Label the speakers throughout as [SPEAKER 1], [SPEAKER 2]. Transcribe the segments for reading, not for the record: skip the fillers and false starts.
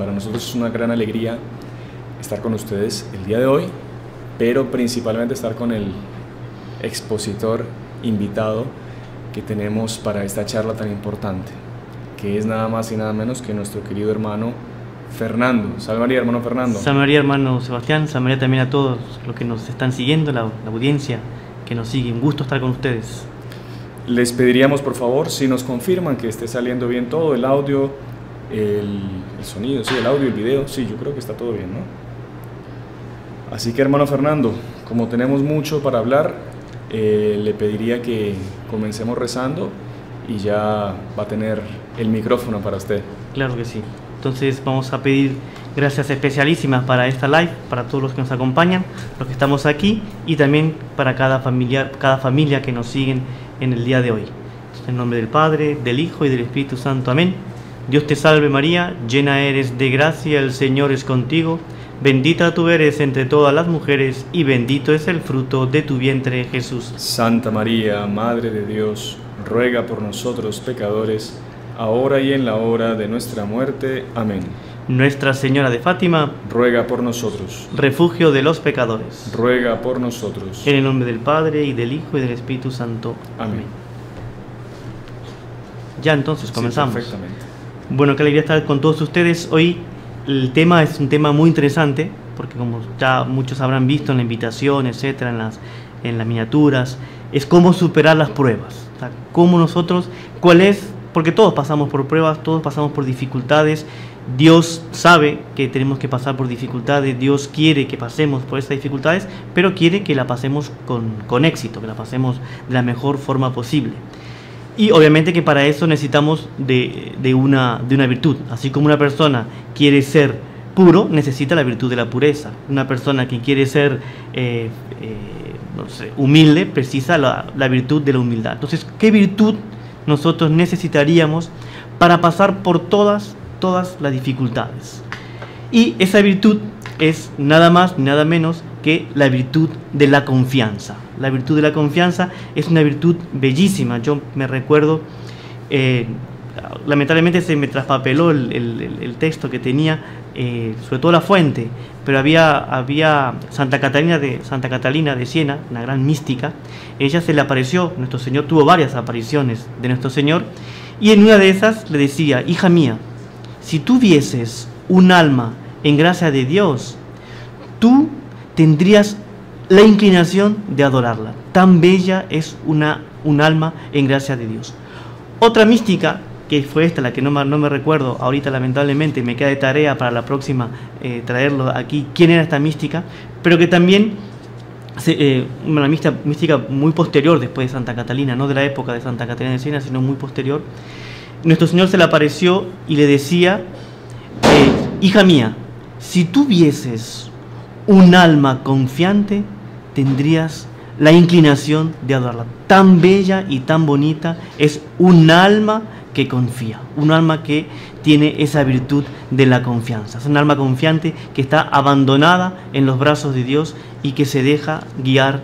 [SPEAKER 1] para nosotros es una gran alegría estar con ustedes el día de hoy, pero principalmente estar con el expositor invitado que tenemos para esta charla tan importante, que es nada más y nada menos que nuestro querido hermano Fernando. Salve María, hermano Fernando.
[SPEAKER 2] Salve María, hermano Sebastián. Salve María también a todos los que nos están siguiendo, la audiencia que nos sigue. Un gusto estar con ustedes.
[SPEAKER 1] Les pediríamos, por favor, si nos confirman que esté saliendo bien todo, el audio, el sonido, sí, el audio, el video, sí, yo creo que está todo bien, ¿no? Así que, hermano Fernando, como tenemos mucho para hablar, le pediría que comencemos rezando y ya va a tener el micrófono para usted.
[SPEAKER 2] Claro que sí. Entonces vamos a pedir gracias especialísimas para esta live, para todos los que nos acompañan, los que estamos aquí y también para cada familia que nos siguen en el día de hoy. En nombre del Padre, del Hijo y del Espíritu Santo. Amén. Dios te salve María, llena eres de gracia, el Señor es contigo. Bendita tú eres entre todas las mujeres y bendito es el fruto de tu vientre, Jesús.
[SPEAKER 1] Santa María, Madre de Dios, ruega por nosotros pecadores, ahora y en la hora de nuestra muerte. Amén.
[SPEAKER 2] Nuestra Señora de Fátima,
[SPEAKER 1] ruega por nosotros.
[SPEAKER 2] Refugio de los pecadores,
[SPEAKER 1] ruega por nosotros.
[SPEAKER 2] En el nombre del Padre, y del Hijo, y del Espíritu Santo.
[SPEAKER 1] Amén.
[SPEAKER 2] Ya entonces comenzamos.
[SPEAKER 1] Sí, perfectamente.
[SPEAKER 2] Bueno, qué alegría estar con todos ustedes. Hoy el tema es un tema muy interesante, porque como ya muchos habrán visto en la invitación, etcétera, en las miniaturas, es cómo superar las pruebas. O sea, cómo nosotros, porque todos pasamos por pruebas, todos pasamos por dificultades. Dios sabe que tenemos que pasar por dificultades, Dios quiere que pasemos por esas dificultades, pero quiere que la pasemos con éxito, que la pasemos de la mejor forma posible. Y obviamente que para eso necesitamos de una virtud. Así como una persona quiere ser puro, necesita la virtud de la pureza. Una persona que quiere ser humilde, precisa la virtud de la humildad. Entonces, ¿qué virtud nosotros necesitaríamos para pasar por todas las dificultades? Y esa virtud es nada más ni nada menos que la virtud de la confianza. La virtud de la confianza es una virtud bellísima. Yo me recuerdo, lamentablemente se me traspapeló el texto que tenía, sobre todo la fuente, pero había Santa Catalina de Siena, una gran mística. Ella se le apareció, nuestro Señor tuvo varias apariciones de nuestro Señor, y en una de esas le decía: hija mía, si tú vieses un alma en gracia de Dios, tú tendrías la inclinación de adorarla. Tan bella es un alma en gracia de Dios. Otra mística, que fue esta, la que no me recuerdo ahorita lamentablemente, me queda de tarea para la próxima traerlo aquí, quién era esta mística, pero que también, una mística muy posterior después de Santa Catalina, no de la época de Santa Catalina de Siena, sino muy posterior. Nuestro Señor se le apareció y le decía: hija mía, si tú vieses un alma confiante, tendrías la inclinación de adorarla. Tan bella y tan bonita es un alma que confía, un alma que tiene esa virtud de la confianza. Es un alma confiante que está abandonada en los brazos de Dios y que se deja guiar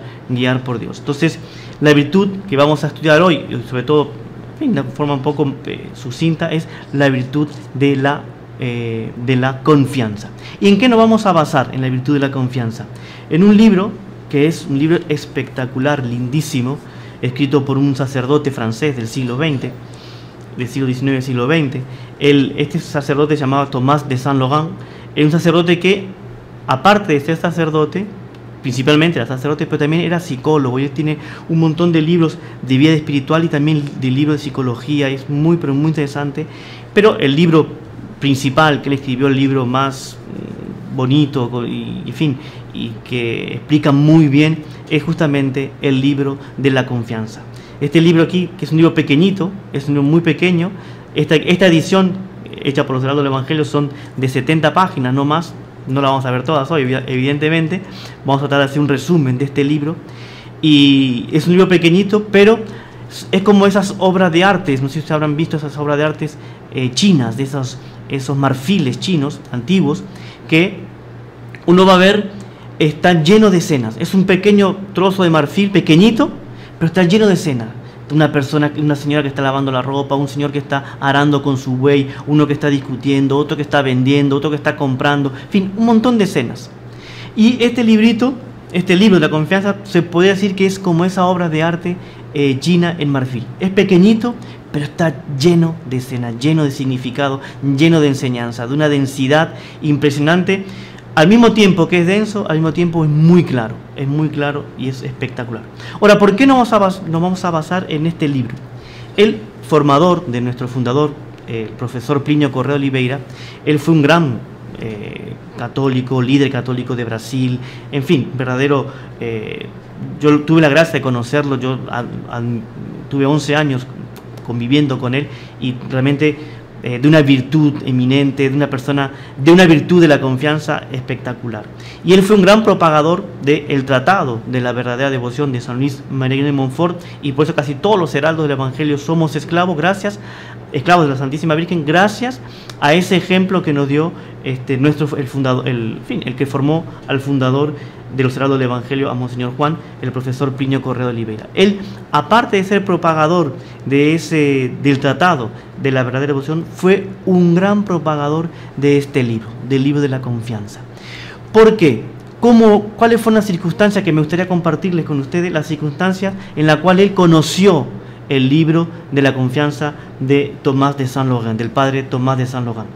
[SPEAKER 2] por Dios. Entonces, la virtud que vamos a estudiar hoy, sobre todo de una forma un poco sucinta, es la virtud de la confianza. ¿Y en qué nos vamos a basar en la virtud de la confianza? En un libro que es un libro espectacular, lindísimo, escrito por un sacerdote francés del siglo XX, del siglo XIX, siglo XX. Este sacerdote se llamaba Tomás de Saint-Laurent. Era un sacerdote que, aparte de ser sacerdote, principalmente era sacerdote, pero también era psicólogo. Él tiene un montón de libros de vida espiritual y también de libros de psicología. Es muy, pero muy interesante. Pero el libro principal que él escribió, el libro más bonito y que explica muy bien, es justamente el libro de la confianza. Este libro aquí, que es un libro pequeñito, es un libro muy pequeño. Esta edición hecha por los heraldos del Evangelio son de 70 páginas, no más. No la vamos a ver todas hoy, evidentemente. Vamos a tratar de hacer un resumen de este libro. Y es un libro pequeñito, pero es como esas obras de artes. No sé si ustedes habrán visto esas obras de artes chinas, de esos marfiles chinos antiguos, que uno va a ver, está lleno de escenas. Es un pequeño trozo de marfil, pequeñito, pero está lleno de escenas. una persona, una señora que está lavando la ropa, un señor que está arando con su buey, uno que está discutiendo, otro que está vendiendo, otro que está comprando, en fin, un montón de escenas. Y este libro de la confianza, se podría decir que es como esa obra de arte china en marfil. Es pequeñito, pero está lleno de escenas, lleno de significado, lleno de enseñanza, de una densidad impresionante. Al mismo tiempo que es denso, al mismo tiempo es muy claro y es espectacular. Ahora, ¿por qué nos vamos a basar en este libro? El formador de nuestro fundador, el profesor Plinio Corrêa de Oliveira, él fue un gran católico, líder católico de Brasil, en fin, verdadero. Yo tuve la gracia de conocerlo, tuve 11 años conviviendo con él y realmente de una virtud eminente, de una persona, de una virtud de la confianza espectacular. Y él fue un gran propagador del tratado de la verdadera devoción de San Luis María de Montfort, y por eso casi todos los heraldos del Evangelio somos esclavos de la Santísima Virgen, gracias a ese ejemplo que nos dio el que formó al fundador de los heraldos del Evangelio, a Monseñor Juan, el profesor Plinio Corrêa de Oliveira. Él, aparte de ser propagador del tratado de la verdadera devoción, fue un gran propagador de este libro, del libro de la confianza. ¿Por qué? ¿Cuáles fueron las circunstancias que me gustaría compartirles con ustedes? Las circunstancias en las cuales él conoció el libro de la confianza de Tomás de Saint-Laurent, del padre Tomás de Saint-Laurent.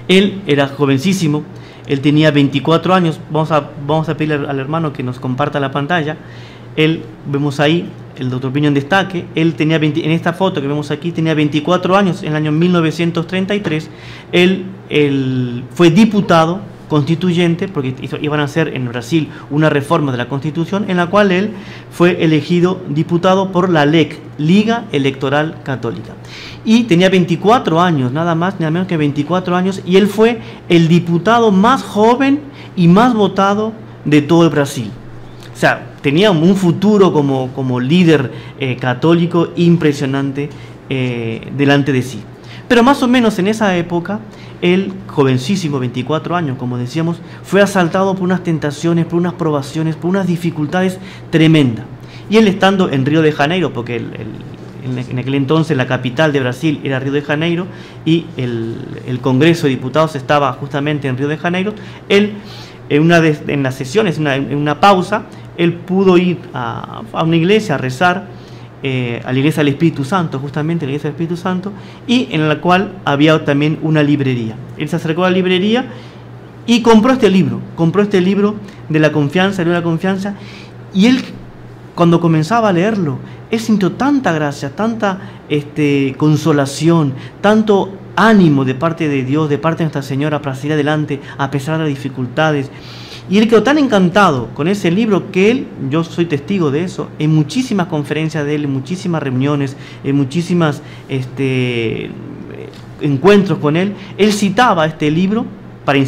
[SPEAKER 2] Él era jovencísimo, él tenía 24 años, vamos a pedirle al hermano que nos comparta la pantalla. Él, vemos ahí, el doctor Plinio en destaque, él tenía en esta foto que vemos aquí, tenía 24 años, en el año 1933, él fue diputado constituyente, porque iban a hacer en Brasil una reforma de la Constitución, en la cual él fue elegido diputado por la LEC, Liga Electoral Católica. Y tenía 24 años, nada más, nada menos que 24 años, y él fue el diputado más joven y más votado de todo el Brasil. O sea, tenía un futuro como líder católico impresionante delante de sí. Pero más o menos en esa época, él, jovencísimo, 24 años, como decíamos, fue asaltado por unas tentaciones, por unas probaciones, por unas dificultades tremendas. Y él, estando en Río de Janeiro, porque en aquel entonces la capital de Brasil era Río de Janeiro, y el Congreso de Diputados estaba justamente en Río de Janeiro, él, en las sesiones, en una pausa, él pudo ir a una iglesia a rezar, a la iglesia del Espíritu Santo, justamente la iglesia del Espíritu Santo, y en la cual había también una librería. Él se acercó a la librería y compró este libro de la confianza, el libro de la confianza, y él, cuando comenzaba a leerlo, él sintió tanta gracia, tanta consolación, tanto ánimo de parte de Dios, de parte de Nuestra Señora para seguir adelante a pesar de las dificultades. Y él quedó tan encantado con ese libro que él, yo soy testigo de eso, en muchísimas conferencias de él, en muchísimas reuniones, en muchísimas encuentros con él citaba este libro para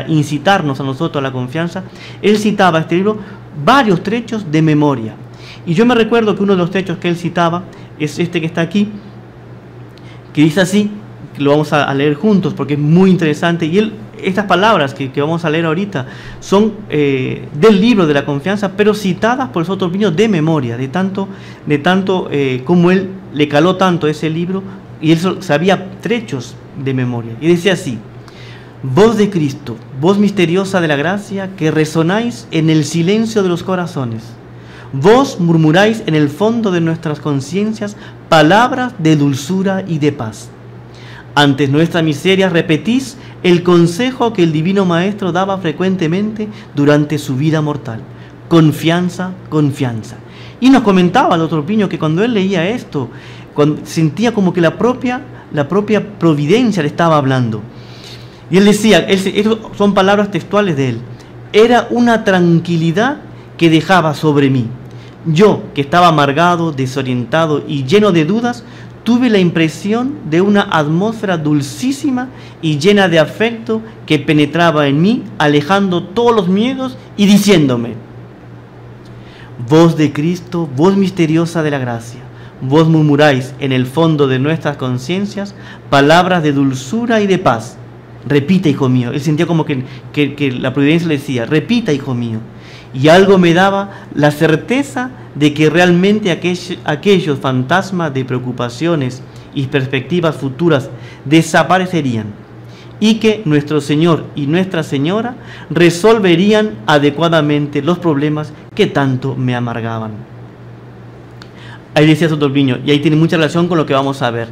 [SPEAKER 2] incitarnos a nosotros a la confianza. Él citaba este libro varios trechos de memoria. Y yo me recuerdo que uno de los trechos que él citaba es este que está aquí, que dice así, que lo vamos a leer juntos porque es muy interesante. Y estas palabras que vamos a leer ahorita son del libro de la confianza, pero citadas por el otro Plinio de memoria, de tanto como él le caló tanto ese libro, y él sabía trechos de memoria. Y decía así: voz de Cristo, voz misteriosa de la gracia, que resonáis en el silencio de los corazones. Vos murmuráis en el fondo de nuestras conciencias palabras de dulzura y de paz. Ante nuestra miseria repetís el consejo que el Divino Maestro daba frecuentemente durante su vida mortal: confianza, confianza. Y nos comentaba el otro Plinio que cuando él leía esto, sentía como que la propia providencia le estaba hablando. Y él decía, esas son palabras textuales de él: era una tranquilidad que dejaba sobre mí. Yo, que estaba amargado, desorientado y lleno de dudas, tuve la impresión de una atmósfera dulcísima y llena de afecto que penetraba en mí, alejando todos los miedos y diciéndome: voz de Cristo, voz misteriosa de la gracia, vos murmuráis en el fondo de nuestras conciencias palabras de dulzura y de paz. Repita, hijo mío. Él sentía como que la providencia le decía: repita, hijo mío. y algo me daba la certeza de que realmente aquellos fantasmas de preocupaciones y perspectivas futuras desaparecerían, y que nuestro Señor y Nuestra Señora resolverían adecuadamente los problemas que tanto me amargaban. Ahí decía Sotolpiño, y ahí tiene mucha relación con lo que vamos a ver.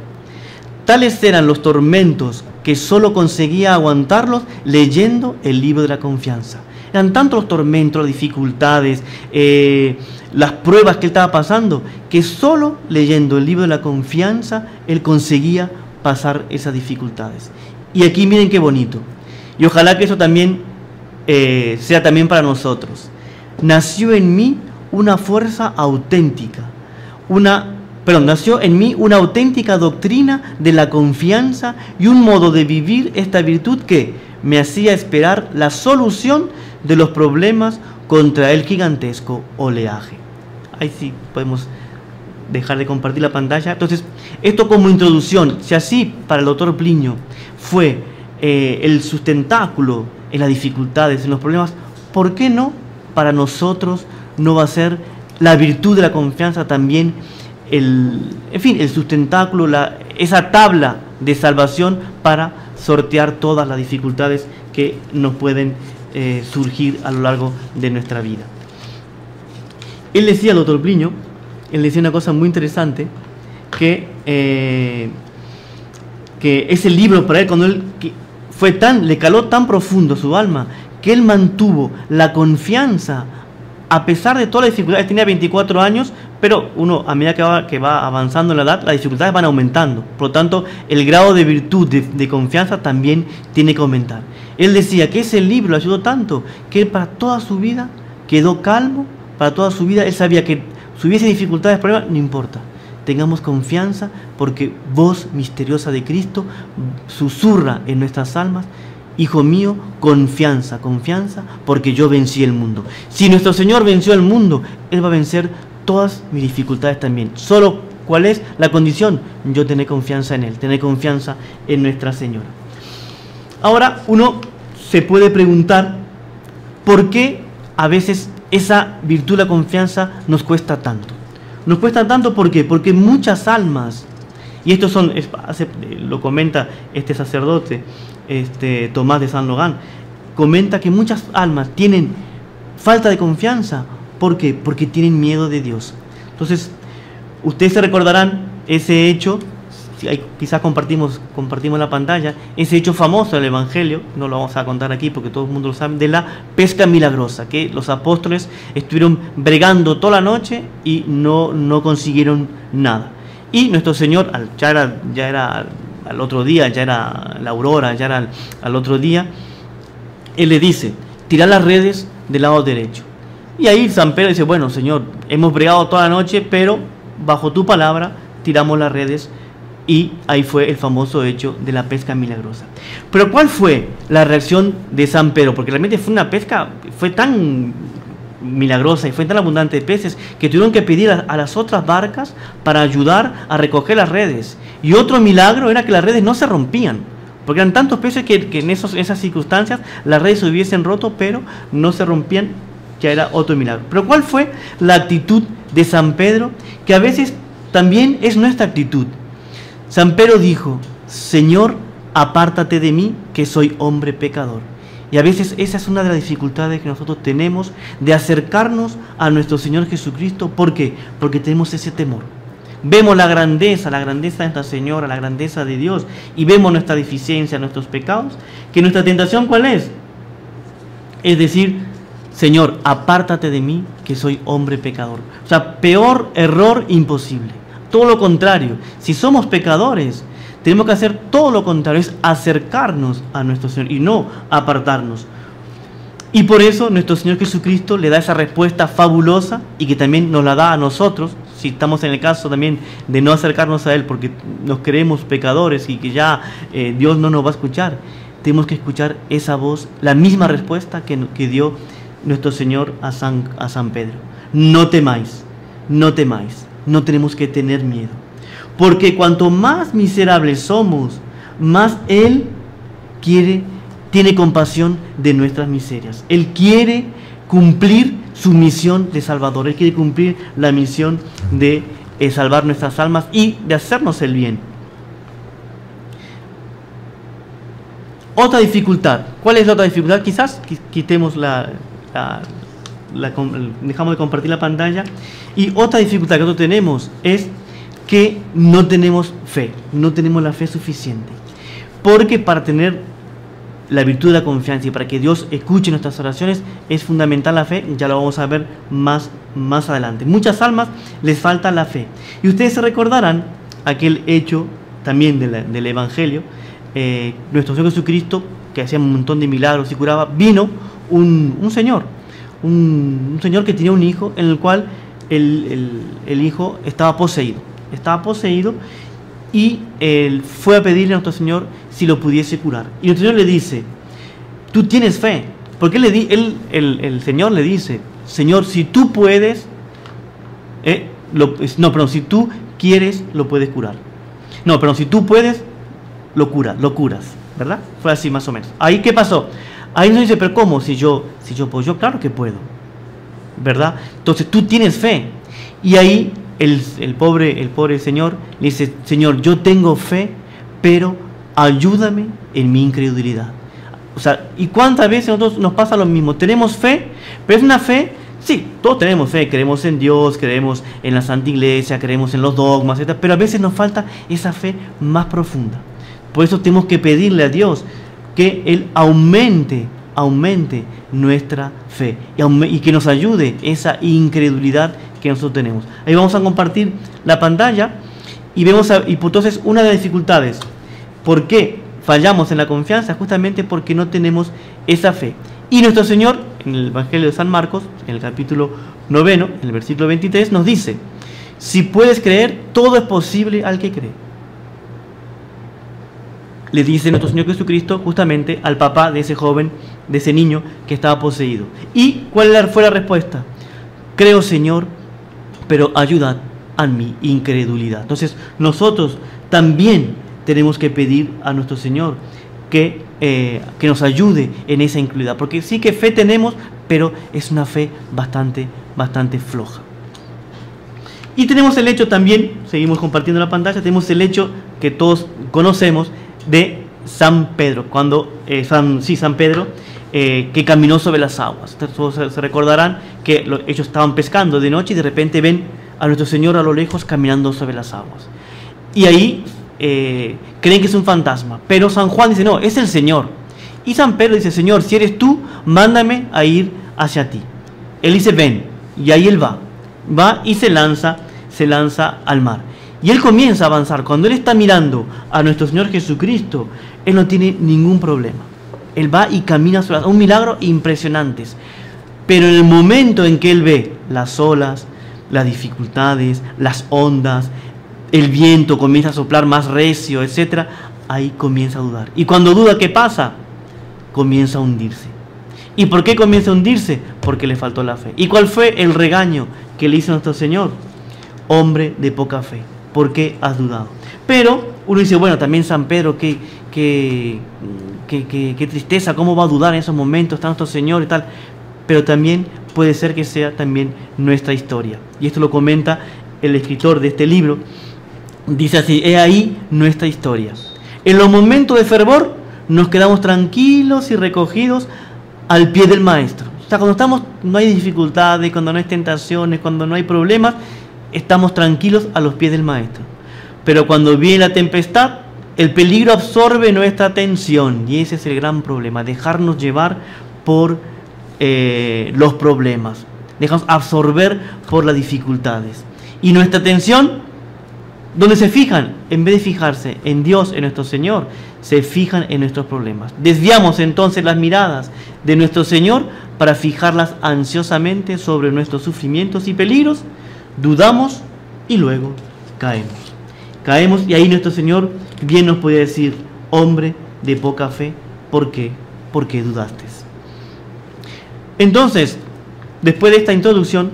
[SPEAKER 2] Tales eran los tormentos que solo conseguía aguantarlos leyendo el libro de la confianza. Eran tantos los tormentos, las dificultades, las pruebas que él estaba pasando, que solo leyendo el libro de la confianza él conseguía pasar esas dificultades. Y aquí miren qué bonito. Y ojalá que eso también sea también para nosotros. Nació en mí una fuerza auténtica, nació en mí una auténtica doctrina de la confianza y un modo de vivir esta virtud que me hacía esperar la solución de los problemas contra el gigantesco oleaje. Ahí sí podemos dejar de compartir la pantalla. Entonces, esto como introducción, si así para el doctor Plinio fue el sustentáculo en las dificultades, en los problemas, ¿por qué no para nosotros no va a ser la virtud de la confianza también el sustentáculo, esa tabla de salvación para sortear todas las dificultades que nos pueden surgir a lo largo de nuestra vida? Él decía, el doctor Plinio, él decía una cosa muy interesante, que ese libro para él, cuando él le caló tan profundo su alma, que él mantuvo la confianza a pesar de todas las dificultades. Tenía 24 años, pero uno a medida que va avanzando en la edad, las dificultades van aumentando. Por lo tanto, el grado de virtud, de confianza también tiene que aumentar. Él decía que ese libro le ayudó tanto, que él para toda su vida quedó calmo, para toda su vida él sabía que si hubiese dificultades, problemas, no importa. Tengamos confianza porque voz misteriosa de Cristo susurra en nuestras almas: hijo mío, confianza, confianza, porque yo vencí el mundo. Si nuestro Señor venció el mundo, Él va a vencer todas mis dificultades también. Solo, ¿cuál es la condición? Yo tener confianza en Él, tener confianza en Nuestra Señora. Ahora, uno se puede preguntar por qué a veces esa virtud de la confianza nos cuesta tanto. Nos cuesta tanto, ¿por qué? Porque muchas almas, y esto lo comenta este sacerdote, Tomás de Saint Logan, comenta que muchas almas tienen falta de confianza. ¿Por qué? Porque tienen miedo de Dios. Entonces, ustedes se recordarán ese hecho, quizás compartimos la pantalla, ese hecho famoso del Evangelio, no lo vamos a contar aquí porque todo el mundo lo sabe, de la pesca milagrosa, que los apóstoles estuvieron bregando toda la noche y no consiguieron nada. Y nuestro Señor, ya era al otro día, ya era la aurora, ya era al otro día, Él le dice: tira las redes del lado derecho. Y ahí San Pedro dice: bueno, Señor, hemos bregado toda la noche, pero bajo tu palabra tiramos las redes. Y ahí fue el famoso hecho de la pesca milagrosa. Pero ¿cuál fue la reacción de San Pedro? Porque realmente fue una pesca, fue tan milagrosa y fue tan abundante de peces que tuvieron que pedir a las otras barcas para ayudar a recoger las redes. Y otro milagro era que las redes no se rompían, porque eran tantos peces que en esas circunstancias las redes se hubiesen roto, pero no se rompían. Ya era otro milagro. Pero ¿cuál fue la actitud de San Pedro? Que a veces también es nuestra actitud. San Pedro dijo: Señor, apártate de mí, que soy hombre pecador. Y a veces esa es una de las dificultades que nosotros tenemos de acercarnos a nuestro Señor Jesucristo. ¿Por qué? Porque tenemos ese temor. Vemos la grandeza de Nuestra Señora, la grandeza de Dios, y vemos nuestra deficiencia, nuestros pecados, que nuestra tentación, ¿cuál es? Es decir: Señor, apártate de mí, que soy hombre pecador. O sea, peor error imposible. Todo lo contrario, si somos pecadores, tenemos que hacer todo lo contrario, es acercarnos a nuestro Señor y no apartarnos. Y por eso nuestro Señor Jesucristo le da esa respuesta fabulosa y que también nos la da a nosotros, si estamos en el caso también de no acercarnos a Él porque nos creemos pecadores y que ya Dios no nos va a escuchar. Tenemos que escuchar esa voz, la misma respuesta que dio nuestro Señor a San Pedro. No temáis, no temáis. No tenemos que tener miedo, porque cuanto más miserables somos, más Él tiene compasión de nuestras miserias. Él quiere cumplir su misión de Salvador. Él quiere cumplir la misión de salvar nuestras almas y de hacernos el bien. Otra dificultad. ¿Cuál es la otra dificultad? Quizás quitemos dejamos de compartir la pantalla. Y otra dificultad que nosotros tenemos es que no tenemos fe, no tenemos la fe suficiente. Porque para tener la virtud de la confianza y para que Dios escuche nuestras oraciones es fundamental la fe. Ya lo vamos a ver más adelante. Muchas almas les falta la fe. Y ustedes se recordarán aquel hecho también del Evangelio. Nuestro Señor Jesucristo, que hacía un montón de milagros y curaba, vino un señor que tenía un hijo en el cual el hijo estaba poseído y él fue a pedirle a nuestro Señor si lo pudiese curar. Y nuestro Señor le dice: tú tienes fe. Porque el Señor le dice: Señor, si tú puedes, si tú quieres, lo puedes curar. Si tú puedes, lo curas, ¿verdad? Fue así más o menos. Ahí, ¿qué pasó? Ahí nos dice: pero ¿cómo? Si yo puedo, claro que puedo, ¿verdad? Entonces tú tienes fe. Y ahí el pobre señor le dice: Señor, yo tengo fe, pero ayúdame en mi incredulidad. O sea, ¿y cuántas veces a nosotros nos pasa lo mismo? Tenemos fe, pero es una fe, sí, todos tenemos fe, creemos en Dios, creemos en la Santa Iglesia, creemos en los dogmas, etc., pero a veces nos falta esa fe más profunda. Por eso tenemos que pedirle a Dios que Él aumente nuestra fe y que nos ayude esa incredulidad que nosotros tenemos. Ahí vamos a compartir la pantalla y vemos y entonces una de las dificultades, ¿por qué fallamos en la confianza? Justamente porque no tenemos esa fe. Y nuestro Señor, en el Evangelio de San Marcos, en el capítulo 9, en el versículo 23, nos dice: si puedes creer, todo es posible al que cree. Le dice nuestro Señor Jesucristo justamente al papá de ese joven, de ese niño que estaba poseído. ¿Y cuál fue la respuesta? Creo, Señor, pero ayuda a mi incredulidad. Entonces nosotros también tenemos que pedir a nuestro Señor que nos ayude en esa incredulidad, porque sí que fe tenemos, pero es una fe bastante floja. Y tenemos el hecho también, seguimos compartiendo la pantalla, tenemos el hecho que todos conocemos de San Pedro, San Pedro, que caminó sobre las aguas. Todos se recordarán que ellos estaban pescando de noche y de repente ven a nuestro Señor a lo lejos caminando sobre las aguas. Y ahí creen que es un fantasma, pero San Juan dice: no, es el Señor. Y San Pedro dice: Señor, si eres tú, mándame a ir hacia ti. Él dice: ven. Y ahí él va y se lanza al mar. Y él comienza a avanzar. Cuando él está mirando a nuestro Señor Jesucristo, él no tiene ningún problema. Él va y camina sobre un milagro impresionante. Pero en el momento en que él ve las olas, las dificultades, las ondas, el viento comienza a soplar más recio, etc., ahí comienza a dudar. Y cuando duda, ¿qué pasa? Comienza a hundirse. ¿Y por qué comienza a hundirse? Porque le faltó la fe. ¿Y cuál fue el regaño que le hizo nuestro Señor? Hombre de poca fe, ¿por qué has dudado? Pero uno dice: bueno, también San Pedro, qué tristeza, ¿cómo va a dudar en esos momentos? Está nuestro Señor y tal. Pero también puede ser que sea también nuestra historia. Y esto lo comenta el escritor de este libro. Dice así: he ahí nuestra historia. En los momentos de fervor nos quedamos tranquilos y recogidos al pie del Maestro. O sea, cuando no hay dificultades, cuando no hay tentaciones, cuando no hay problemas, estamos tranquilos a los pies del Maestro. Pero cuando viene la tempestad, el peligro absorbe nuestra atención. Y ese es el gran problema: dejarnos llevar por los problemas, dejarnos absorber por las dificultades. Y nuestra atención, ¿dónde se fijan? En vez de fijarse en Dios, en nuestro Señor, se fijan en nuestros problemas. Desviamos entonces las miradas de nuestro Señor para fijarlas ansiosamente sobre nuestros sufrimientos y peligros. Dudamos y luego caemos, y ahí nuestro Señor bien nos puede decir: hombre de poca fe, ¿por qué? ¿Por qué dudaste? Entonces, después de esta introducción,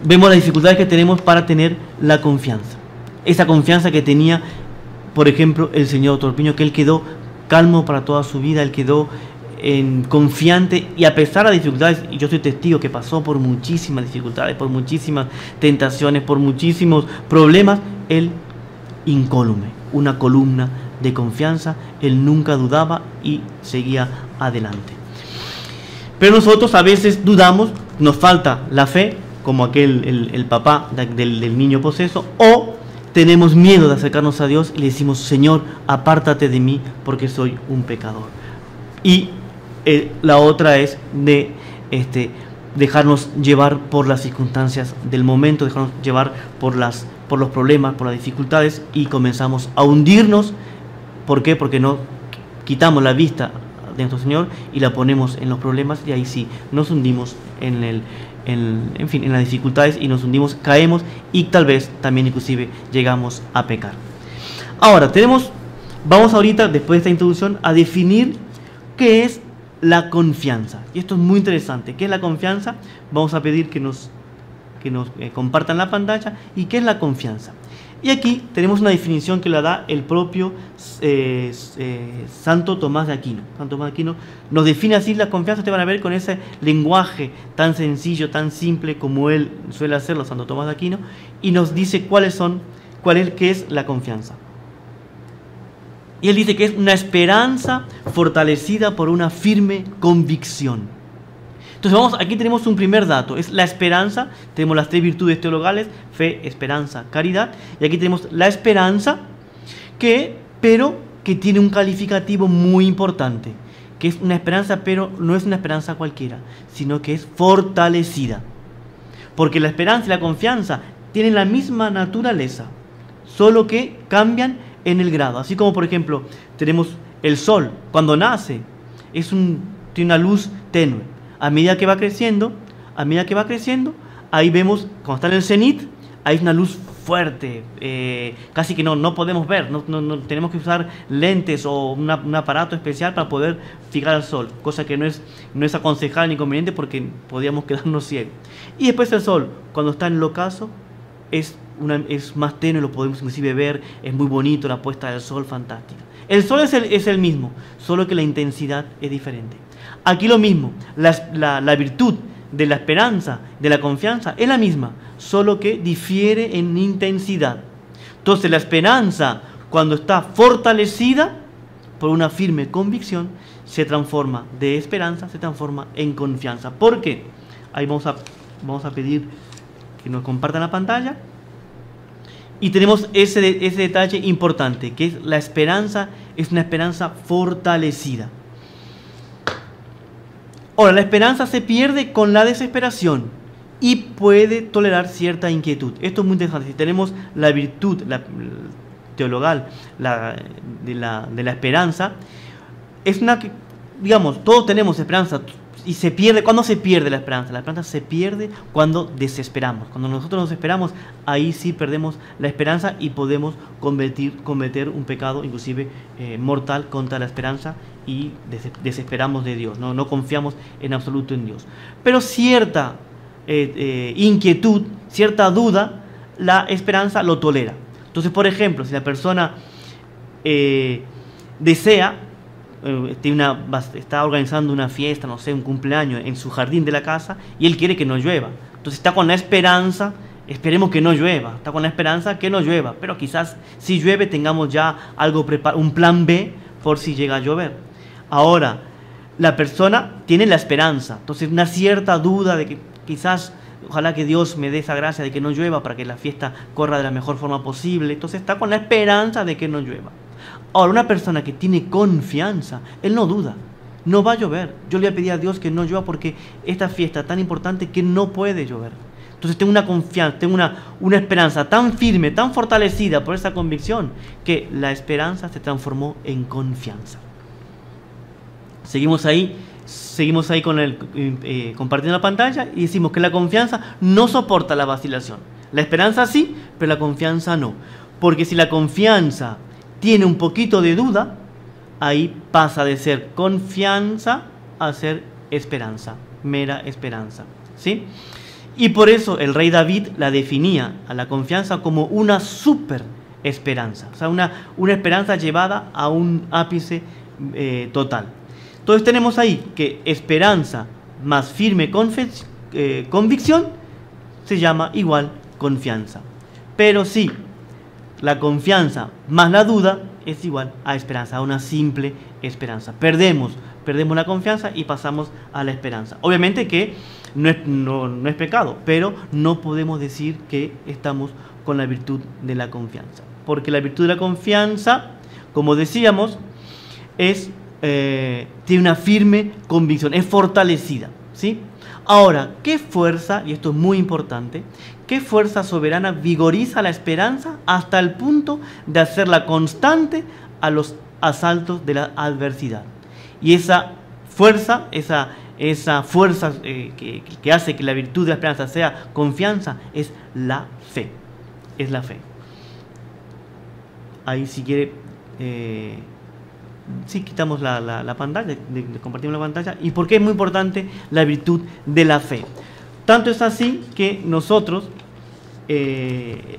[SPEAKER 2] vemos las dificultades que tenemos para tener la confianza. Esa confianza que tenía, por ejemplo, el señor Torpiño, que él quedó calmo para toda su vida, él quedó confiante, y a pesar de las dificultades, y yo soy testigo que pasó por muchísimas dificultades, por muchísimas tentaciones, por muchísimos problemas, él incólume, una columna de confianza, él nunca dudaba y seguía adelante. Pero nosotros a veces dudamos, nos falta la fe, como el papá del niño poseso, o tenemos miedo de acercarnos a Dios y le decimos: Señor, apártate de mí porque soy un pecador. Y la otra es de dejarnos llevar por las circunstancias del momento, dejarnos llevar por los problemas, por las dificultades, y comenzamos a hundirnos. ¿Por qué? Porque no quitamos la vista de nuestro Señor y la ponemos en los problemas, y ahí sí nos hundimos en las dificultades, y nos hundimos, caemos, y tal vez también inclusive llegamos a pecar. Ahora vamos ahorita, después de esta introducción, a definir qué es la confianza. Y esto es muy interesante. ¿Qué es la confianza? Vamos a pedir que nos compartan la pantalla. ¿Y qué es la confianza? Y aquí tenemos una definición que la da el propio Santo Tomás de Aquino. Santo Tomás de Aquino nos define así la confianza. Ustedes van a ver con ese lenguaje tan sencillo, tan simple como él suele hacerlo, Santo Tomás de Aquino, y nos dice qué es la confianza. Y él dice que es una esperanza fortalecida por una firme convicción. Entonces aquí tenemos un primer dato, es la esperanza. Tenemos las 3 virtudes teologales: fe, esperanza, caridad. Y aquí tenemos la esperanza, pero que tiene un calificativo muy importante, que es una esperanza, pero no es una esperanza cualquiera, sino que es fortalecida. Porque la esperanza y la confianza tienen la misma naturaleza, solo que cambian en el grado. Así como, por ejemplo, tenemos el sol, cuando nace, tiene una luz tenue. A medida que va creciendo, ahí vemos, cuando está en el cenit, hay una luz fuerte, casi que no podemos ver, no tenemos que usar lentes o un aparato especial para poder fijar al sol, cosa que no es aconsejable ni conveniente, porque podríamos quedarnos ciegos. Y después el sol, cuando está en el ocaso, es más tenue, lo podemos inclusive ver, es muy bonito, la puesta del sol, fantástica. El sol es el mismo, solo que la intensidad es diferente. Aquí lo mismo, la virtud de la esperanza, de la confianza, es la misma, solo que difiere en intensidad. Entonces la esperanza, cuando está fortalecida por una firme convicción, se transforma de esperanza, se transforma en confianza. ¿Por qué? Ahí vamos a pedir que nos compartan la pantalla. Y tenemos ese detalle importante, que es la esperanza, es una esperanza fortalecida. Ahora, la esperanza se pierde con la desesperación y puede tolerar cierta inquietud. Esto es muy interesante. Si tenemos la virtud teologal de la esperanza, es una que, digamos, todos tenemos esperanza. Y se pierde. ¿Cuándo se pierde la esperanza? La esperanza se pierde cuando desesperamos. Cuando nosotros nos esperamos, ahí sí perdemos la esperanza y podemos cometer un pecado, inclusive mortal, contra la esperanza, y desesperamos de Dios. No confiamos en absoluto en Dios. Pero cierta inquietud, cierta duda, la esperanza lo tolera. Entonces, por ejemplo, si la persona desea, está organizando una fiesta, no sé, un cumpleaños en su jardín de la casa, y él quiere que no llueva. Entonces está con la esperanza, esperemos que no llueva, está con la esperanza que no llueva, pero quizás si llueve tengamos ya algo preparado, un plan B por si llega a llover. Ahora, la persona tiene la esperanza, entonces una cierta duda de que quizás, ojalá que Dios me dé esa gracia de que no llueva para que la fiesta corra de la mejor forma posible. Entonces está con la esperanza de que no llueva. Ahora, una persona que tiene confianza, él no duda, no va a llover. Yo le voy a pedir a Dios que no llueva porque esta fiesta es tan importante que no puede llover. Entonces tengo una confianza, tengo una esperanza tan firme, tan fortalecida por esa convicción, que la esperanza se transformó en confianza. Seguimos ahí compartiendo la pantalla, y decimos que la confianza no soporta la vacilación. La esperanza sí, pero la confianza no. Porque si la confianza tiene un poquito de duda, ahí pasa de ser confianza a ser esperanza, mera esperanza, ¿sí? Y por eso el rey David la definía a la confianza como una super esperanza, o sea, una esperanza llevada a un ápice total. Entonces tenemos ahí que esperanza más firme convicción se llama igual confianza. Pero sí, la confianza más la duda es igual a esperanza, a una simple esperanza. Perdemos la confianza y pasamos a la esperanza. Obviamente que no es pecado, pero no podemos decir que estamos con la virtud de la confianza. Porque la virtud de la confianza, como decíamos, tiene una firme convicción, es fortalecida, ¿sí? Ahora, ¿qué fuerza, y esto es muy importante, qué fuerza soberana vigoriza la esperanza hasta el punto de hacerla constante a los asaltos de la adversidad? Y esa fuerza, que hace que la virtud de la esperanza sea confianza, es la fe. Es la fe. Ahí si quiere, sí, quitamos la pantalla, compartimos la pantalla. ¿Y por qué es muy importante la virtud de la fe? Tanto es así que nosotros, en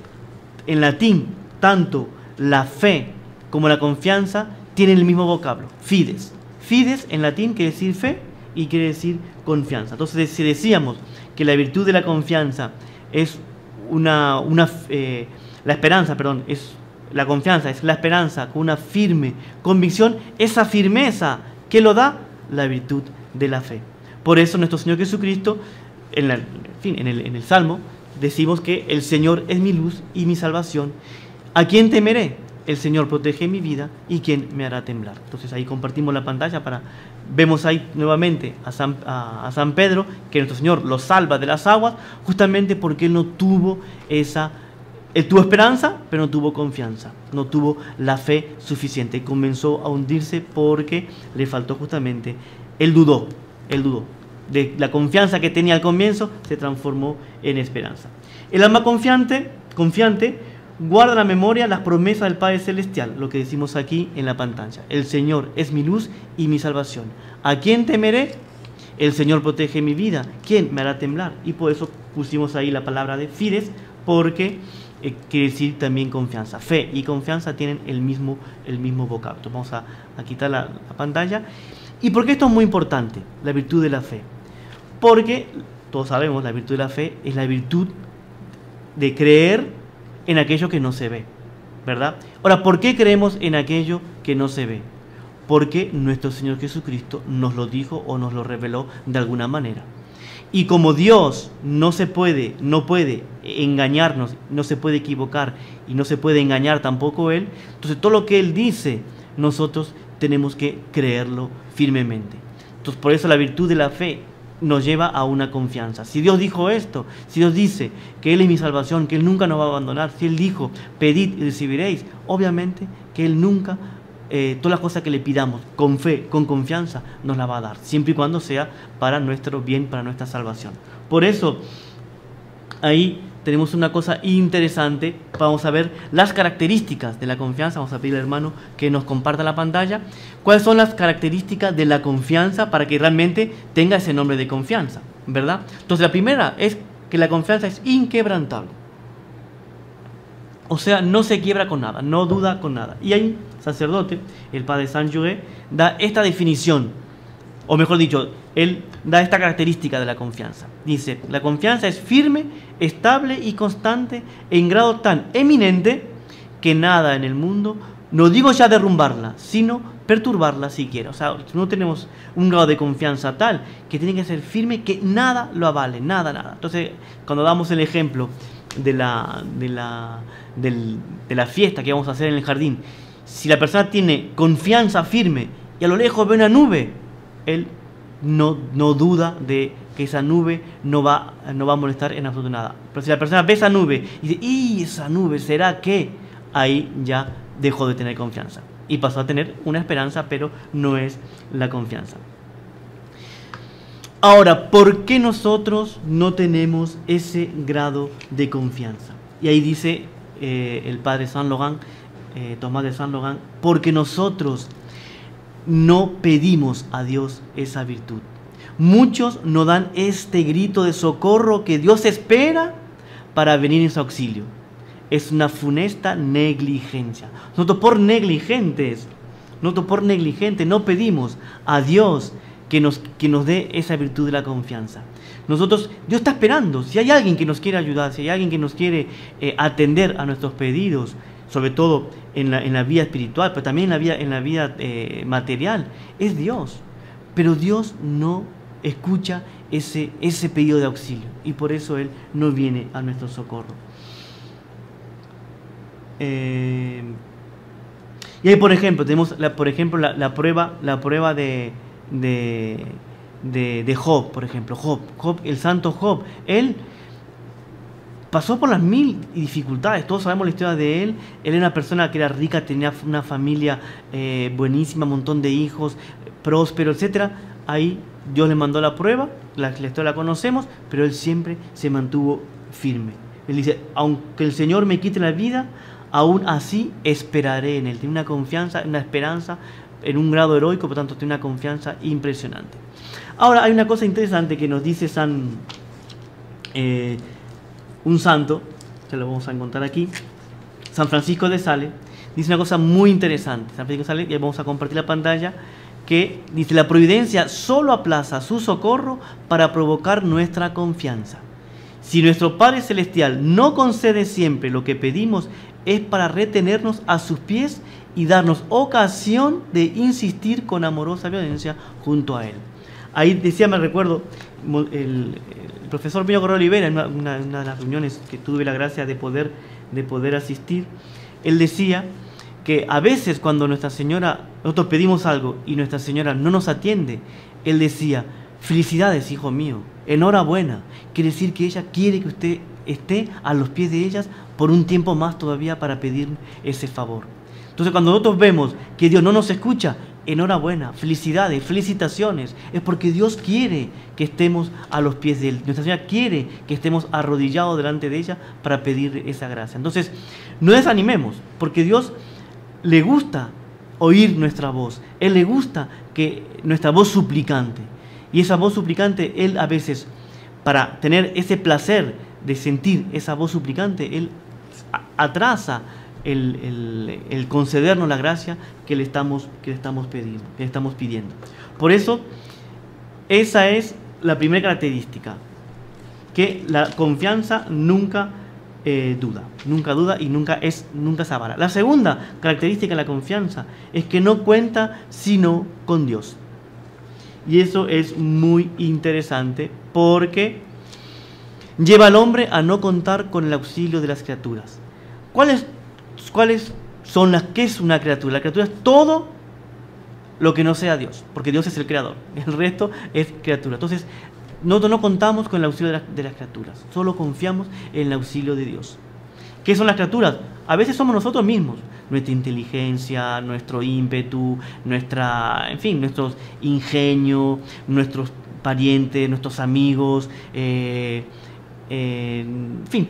[SPEAKER 2] latín, tanto la fe como la confianza tienen el mismo vocablo, fides. Fides en latín quiere decir fe y quiere decir confianza. Entonces, si decíamos que la virtud de la confianza es la confianza es la esperanza con una firme convicción, esa firmeza que lo da la virtud de la fe. Por eso nuestro Señor Jesucristo, en el Salmo, decimos que el Señor es mi luz y mi salvación. ¿A quién temeré? El Señor protege mi vida y ¿quién me hará temblar? Entonces ahí compartimos la pantalla vemos ahí nuevamente a San Pedro, que nuestro Señor lo salva de las aguas, justamente porque él no tuvo él tuvo esperanza, pero no tuvo confianza, no tuvo la fe suficiente y comenzó a hundirse porque le faltó justamente, él dudó, de la confianza que tenía al comienzo, se transformó en esperanza. El alma confiante guarda en la memoria las promesas del Padre Celestial, lo que decimos aquí en la pantalla. El Señor es mi luz y mi salvación. ¿A quién temeré? El Señor protege mi vida. ¿Quién me hará temblar? Y por eso pusimos ahí la palabra de fides, porque quiere decir también confianza. Fe y confianza tienen el mismo vocablo. Entonces vamos a quitar la pantalla. ¿Y por qué esto es muy importante? La virtud de la fe. Porque, todos sabemos, la virtud de la fe es la virtud de creer en aquello que no se ve, ¿verdad? Ahora, ¿por qué creemos en aquello que no se ve? Porque nuestro Señor Jesucristo nos lo dijo o nos lo reveló de alguna manera. Y como Dios no puede engañarnos, no se puede equivocar y no se puede engañar tampoco Él, entonces todo lo que Él dice, nosotros tenemos que creerlo firmemente. Entonces por eso la virtud de la fe nos lleva a una confianza. Si Dios dijo esto, si Dios dice que Él es mi salvación, que Él nunca nos va a abandonar, si Él dijo, pedid y recibiréis, obviamente que Él nunca, todas las cosas que le pidamos con fe, con confianza, nos la va a dar, siempre y cuando sea para nuestro bien, para nuestra salvación. Por eso, ahí tenemos una cosa interesante. Vamos a ver las características de la confianza. Vamos a pedir al hermano que nos comparta la pantalla. ¿Cuáles son las características de la confianza para que realmente tenga ese nombre de confianza, ¿verdad? Entonces la primera es que la confianza es inquebrantable. O sea, no se quiebra con nada, no duda con nada. Y hay un sacerdote, el padre Saint-Juré, da esta definición, o mejor dicho, él da esta característica de la confianza. Dice, la confianza es firme, estable y constante en grado tan eminente que nada en el mundo, no digo ya derrumbarla, sino perturbarla siquiera. O sea, no tenemos un grado de confianza tal que tiene que ser firme, que nada lo avale, nada. Entonces, cuando damos el ejemplo de la fiesta que vamos a hacer en el jardín, si la persona tiene confianza firme y a lo lejos ve una nube, él no duda de que esa nube no va a molestar en absoluto nada. Pero si la persona ve esa nube y dice, ¿y esa nube será qué? Ahí ya dejó de tener confianza y pasó a tener una esperanza, pero no es la confianza. Ahora, ¿por qué nosotros no tenemos ese grado de confianza? Y ahí dice el padre Saint-Laurent, Tomás de Saint-Laurent, porque nosotros no pedimos a Dios esa virtud. Muchos no dan este grito de socorro que Dios espera para venir en su auxilio. Es una funesta negligencia. Nosotros por negligentes nosotros por negligente no pedimos a Dios que nos dé esa virtud de la confianza. Nosotros, Dios está esperando. Si hay alguien que nos quiere ayudar, si hay alguien que nos quiere atender a nuestros pedidos, sobre todo en la vida espiritual, pero también en la vida material, es Dios. Pero Dios no escucha ese pedido de auxilio, y por eso Él no viene a nuestro socorro. Y ahí, por ejemplo, tenemos la prueba de Job, por ejemplo. Job, el santo Job, él pasó por las mil dificultades. Todos sabemos la historia de él. Él era una persona que era rica, tenía una familia buenísima, un montón de hijos, próspero, etc. Ahí Dios le mandó la prueba, la historia la conocemos, pero él siempre se mantuvo firme. Él dice, aunque el Señor me quite la vida, aún así esperaré en Él. Tiene una confianza, una esperanza en un grado heroico, por tanto tiene una confianza impresionante. Ahora hay una cosa interesante que nos dice un santo, se lo vamos a encontrar aquí, San Francisco de Sales, dice una cosa muy interesante. San Francisco de Sales, ya vamos a compartir la pantalla, que dice: la providencia solo aplaza su socorro para provocar nuestra confianza. Si nuestro Padre Celestial no concede siempre lo que pedimos, es para retenernos a sus pies y darnos ocasión de insistir con amorosa violencia junto a Él. Ahí decía, me recuerdo, el profesor Pío Correa Olivera, en una de las reuniones que tuve la gracia de poder asistir, él decía que a veces cuando nosotros pedimos algo y Nuestra Señora no nos atiende, él decía: felicidades, hijo mío, enhorabuena. Quiere decir que ella quiere que usted esté a los pies de ellas por un tiempo más todavía para pedir ese favor. Entonces, cuando nosotros vemos que Dios no nos escucha, enhorabuena, felicidades, felicitaciones. Es porque Dios quiere que estemos a los pies de Él. Nuestra Señora quiere que estemos arrodillados delante de ella para pedir esa gracia. Entonces, no desanimemos, porque Dios le gusta oír nuestra voz. Él le gusta que nuestra voz suplicante. Y esa voz suplicante, Él a veces, para tener ese placer de sentir esa voz suplicante, Él atrasa el concedernos la gracia que le estamos pidiendo. Por eso, esa es la primera característica, que la confianza nunca duda y nunca se avara. La segunda característica de la confianza es que no cuenta sino con Dios. Y eso es muy interesante, porque lleva al hombre a no contar con el auxilio de las criaturas. ¿Qué es una criatura? La criatura es todo lo que no sea Dios, porque Dios es el creador, el resto es criatura. Entonces, nosotros no contamos con el auxilio de las criaturas, solo confiamos en el auxilio de Dios. ¿Qué son las criaturas? A veces somos nosotros mismos, nuestra inteligencia, nuestro ímpetu, nuestro ingenio, nuestros parientes, nuestros amigos,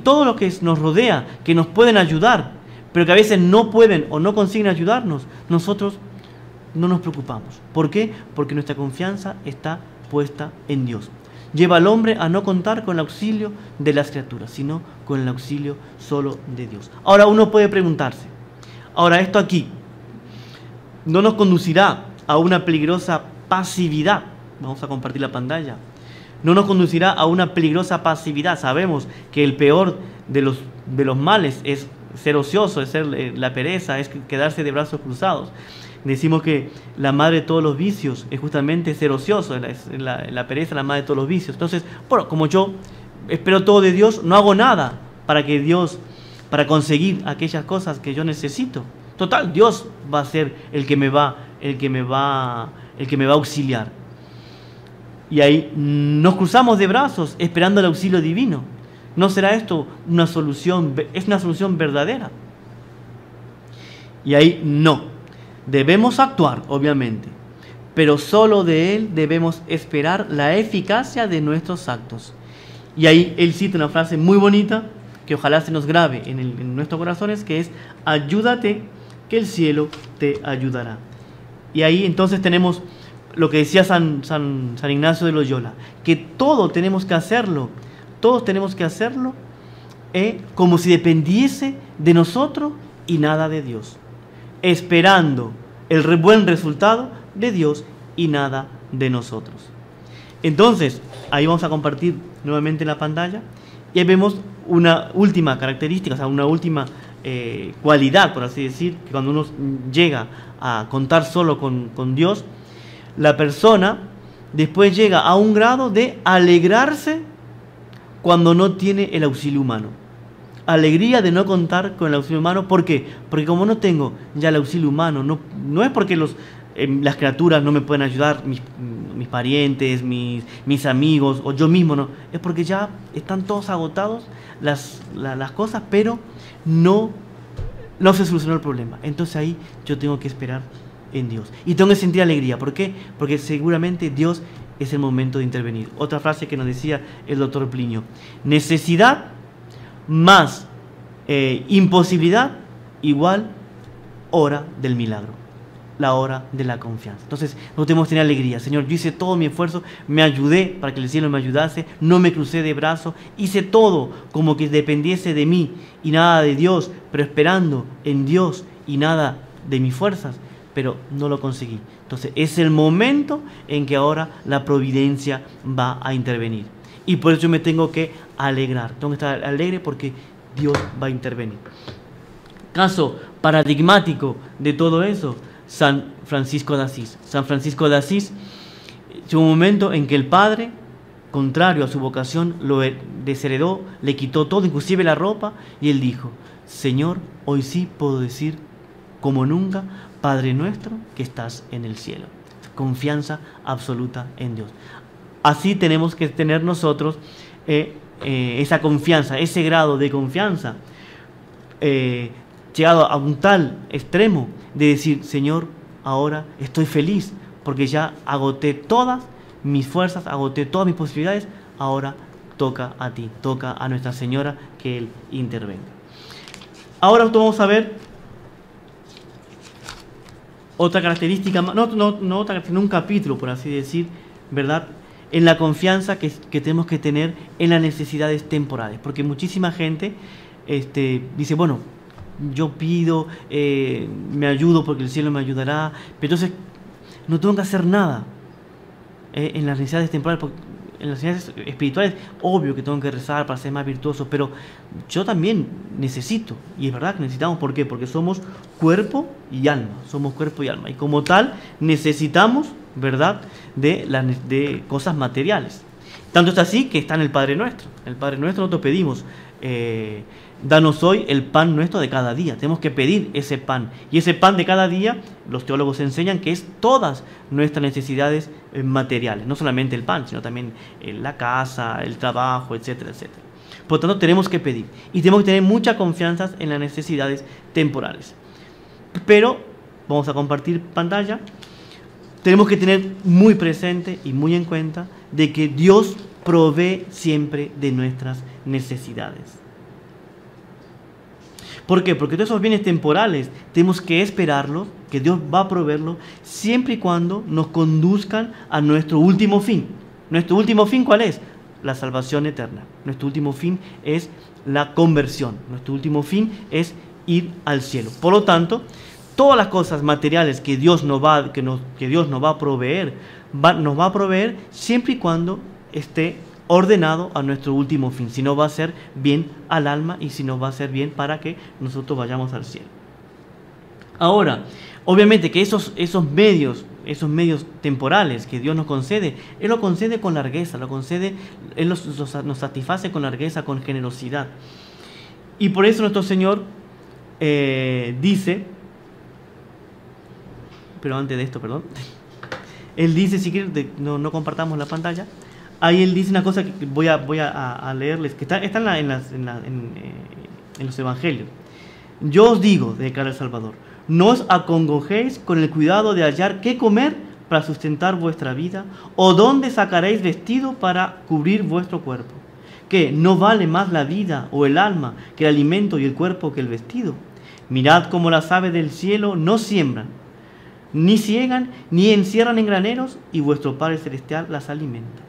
[SPEAKER 2] todo lo que nos rodea, que nos pueden ayudar, pero que a veces no pueden o no consiguen ayudarnos. Nosotros no nos preocupamos. ¿Por qué? Porque nuestra confianza está puesta en Dios. Lleva al hombre a no contar con el auxilio de las criaturas, sino con el auxilio solo de Dios. Ahora uno puede preguntarse, esto aquí no nos conducirá a una peligrosa pasividad. Vamos a compartir la pantalla. No nos conducirá a una peligrosa pasividad. Sabemos que el peor de los males es ser ocioso, es ser la pereza, es quedarse de brazos cruzados. Decimos que la madre de todos los vicios es justamente ser ocioso, la pereza es la madre de todos los vicios. Entonces, como yo espero todo de Dios, no hago nada para conseguir aquellas cosas que yo necesito. Total, Dios va a ser el que me va a auxiliar. Y ahí nos cruzamos de brazos esperando el auxilio divino. ¿No será esto una solución? Es una solución verdadera. Y ahí no. Debemos actuar, obviamente, pero solo de Él debemos esperar la eficacia de nuestros actos. Y ahí él cita una frase muy bonita que ojalá se nos grabe en nuestros corazones, que es: ayúdate, que el cielo te ayudará. Y ahí entonces tenemos lo que decía San Ignacio de Loyola, que todos tenemos que hacerlo como si dependiese de nosotros y nada de Dios, esperando el buen resultado de Dios y nada de nosotros. Entonces, ahí vamos a compartir nuevamente la pantalla y ahí vemos una última característica, o sea, una última cualidad, por así decir, que cuando uno llega a contar solo con Dios, la persona después llega a un grado de alegrarse cuando no tiene el auxilio humano. Alegría de no contar con el auxilio humano. ¿Por qué? Porque como no tengo ya el auxilio humano, no es porque las criaturas no me pueden ayudar, mis parientes, mis amigos o yo mismo, no. Es porque ya están todos agotados las cosas, pero no se solucionó el problema. Entonces ahí yo tengo que esperar en Dios. Y tengo que sentir alegría. ¿Por qué? Porque seguramente Dios es el momento de intervenir. Otra frase que nos decía el doctor Plinio: necesidad más imposibilidad igual hora del milagro, la hora de la confianza. Entonces no tenemos que tener alegría. Señor, yo hice todo mi esfuerzo, me ayudé para que el cielo me ayudase, no me crucé de brazos, hice todo como que dependiese de mí y nada de Dios, pero esperando en Dios y nada de mis fuerzas, pero no lo conseguí. Entonces es el momento en que ahora la providencia va a intervenir. Y por eso yo me tengo que alegrar. Tengo que estar alegre porque Dios va a intervenir. Caso paradigmático de todo eso, San Francisco de Asís. San Francisco de Asís, llegó un momento en que el padre, contrario a su vocación, lo desheredó, le quitó todo, inclusive la ropa, y él dijo: Señor, hoy sí puedo decir como nunca, Padre nuestro que estás en el cielo. Confianza absoluta en Dios. Así tenemos que tener nosotros esa confianza, ese grado de confianza, llegado a un tal extremo de decir: Señor, ahora estoy feliz porque ya agoté todas mis fuerzas, agoté todas mis posibilidades, ahora toca a ti, toca a Nuestra Señora que Él intervenga. Ahora vamos a ver otra característica, no otra característica, un capítulo, por así decir, ¿verdad?, en la confianza que tenemos que tener en las necesidades temporales. Porque muchísima gente dice: bueno, yo pido, me ayudo porque el cielo me ayudará, pero entonces no tengo que hacer nada en las necesidades temporales. Porque en las necesidades espirituales, obvio que tengo que rezar para ser más virtuoso, pero yo también necesito, y es verdad que necesitamos. ¿Por qué? Porque somos cuerpo y alma, y como tal necesitamos, ¿verdad?, de cosas materiales. Tanto es así que está en el Padre Nuestro. En el Padre Nuestro nosotros pedimos: danos hoy el pan nuestro de cada día. Tenemos que pedir ese pan. Y ese pan de cada día, los teólogos enseñan que es todas nuestras necesidades materiales. No solamente el pan, sino también la casa, el trabajo, etcétera, etcétera. Por lo tanto, tenemos que pedir. Y tenemos que tener mucha confianza en las necesidades temporales. Pero, vamos a compartir pantalla. Tenemos que tener muy presente y muy en cuenta de que Dios provee siempre de nuestras necesidades. ¿Por qué? Porque todos esos bienes temporales tenemos que esperarlos, que Dios va a proveerlos, siempre y cuando nos conduzcan a nuestro último fin. ¿Nuestro último fin cuál es? La salvación eterna. Nuestro último fin es la conversión. Nuestro último fin es ir al cielo. Por lo tanto, todas las cosas materiales que Dios nos va a proveer, nos va a proveer siempre y cuando esté ordenado a nuestro último fin. Si no, va a ser bien al alma y si no, va a ser bien para que nosotros vayamos al cielo. Ahora, obviamente que esos medios temporales que Dios nos concede, Él lo concede con largueza, Él nos satisface con largueza, con generosidad. Y por eso nuestro Señor dice, pero antes de esto, perdón, Él dice, si quieren, no compartamos la pantalla, ahí Él dice una cosa que voy a leerles, que está en los evangelios. Yo os digo, declara el Salvador, no os acongojéis con el cuidado de hallar qué comer para sustentar vuestra vida, o dónde sacaréis vestido para cubrir vuestro cuerpo. ¿Qué? ¿No vale más la vida o el alma que el alimento y el cuerpo que el vestido? Mirad cómo las aves del cielo no siembran, ni ciegan, ni encierran en graneros, y vuestro Padre Celestial las alimenta.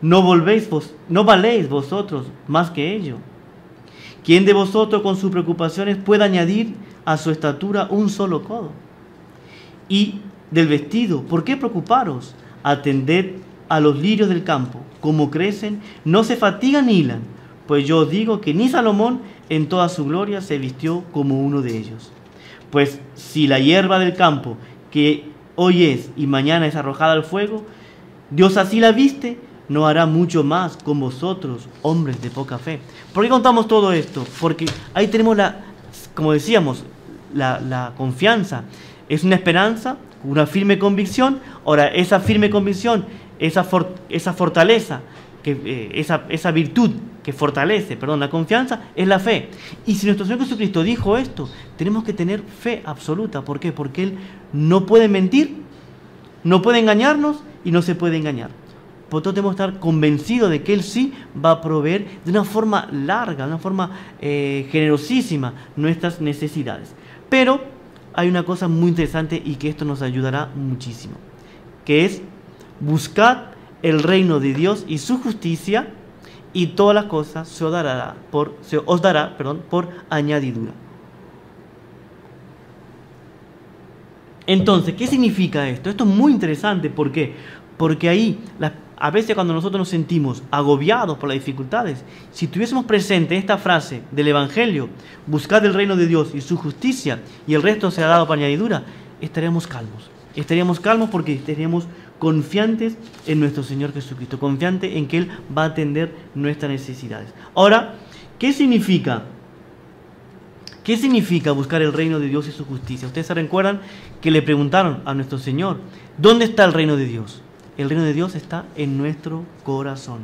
[SPEAKER 2] ¿No valéis vosotros más que ello? ¿Quién de vosotros con sus preocupaciones puede añadir a su estatura un solo codo? y del vestido, ¿por qué preocuparos? Atended a los lirios del campo, como crecen, no se fatigan ni hilan, pues yo os digo que ni Salomón en toda su gloria se vistió como uno de ellos. Pues si la hierba del campo, que hoy es y mañana es arrojada al fuego, Dios así la viste, no hará mucho más con vosotros, hombres de poca fe. ¿Por qué contamos todo esto? Porque ahí tenemos como decíamos, la confianza. Es una esperanza, una firme convicción. Ahora, esa firme convicción, esa fortaleza, esa virtud que fortalece, la confianza, es la fe. Y si nuestro Señor Jesucristo dijo esto, tenemos que tener fe absoluta. ¿Por qué? Porque Él no puede mentir, no puede engañarnos y no se puede engañar. Por lo tanto, tenemos que estar convencidos de que Él sí va a proveer de una forma larga, de una forma generosísima nuestras necesidades. Pero hay una cosa muy interesante y que esto nos ayudará muchísimo, que es buscar el reino de Dios y su justicia, y todas las cosas se os dará por añadidura. Entonces, ¿qué significa esto? Esto es muy interesante. ¿Por qué? Porque ahí, a veces cuando nosotros nos sentimos agobiados por las dificultades, si tuviésemos presente esta frase del Evangelio, buscad el reino de Dios y su justicia, y el resto será dado por añadidura, estaríamos calmos. Estaríamos calmos porque estaríamos confiantes en nuestro Señor Jesucristo, confiantes en que Él va a atender nuestras necesidades. Ahora, ¿qué significa? ¿Qué significa buscar el reino de Dios y su justicia? Ustedes se recuerdan que le preguntaron a nuestro Señor, ¿dónde está el reino de Dios? El reino de Dios está en nuestro corazón.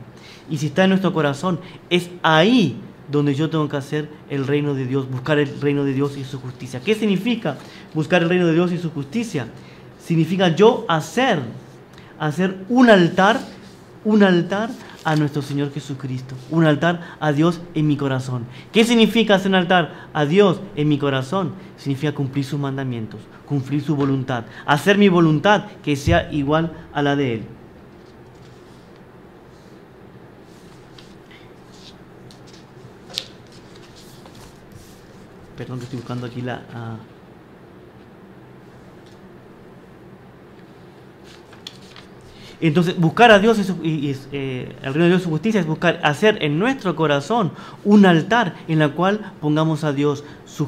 [SPEAKER 2] Y si está en nuestro corazón, es ahí donde yo tengo que hacer el reino de Dios, buscar el reino de Dios y su justicia. ¿Qué significa buscar el reino de Dios y su justicia? Significa yo hacer un altar a nuestro Señor Jesucristo, un altar a Dios en mi corazón. ¿Qué significa hacer un altar a Dios en mi corazón? Significa cumplir sus mandamientos, cumplir su voluntad, hacer mi voluntad que sea igual a la de Él. Perdón que estoy buscando aquí Entonces, buscar a Dios y el reino de Dios y su justicia es hacer en nuestro corazón un altar en el cual pongamos a Dios su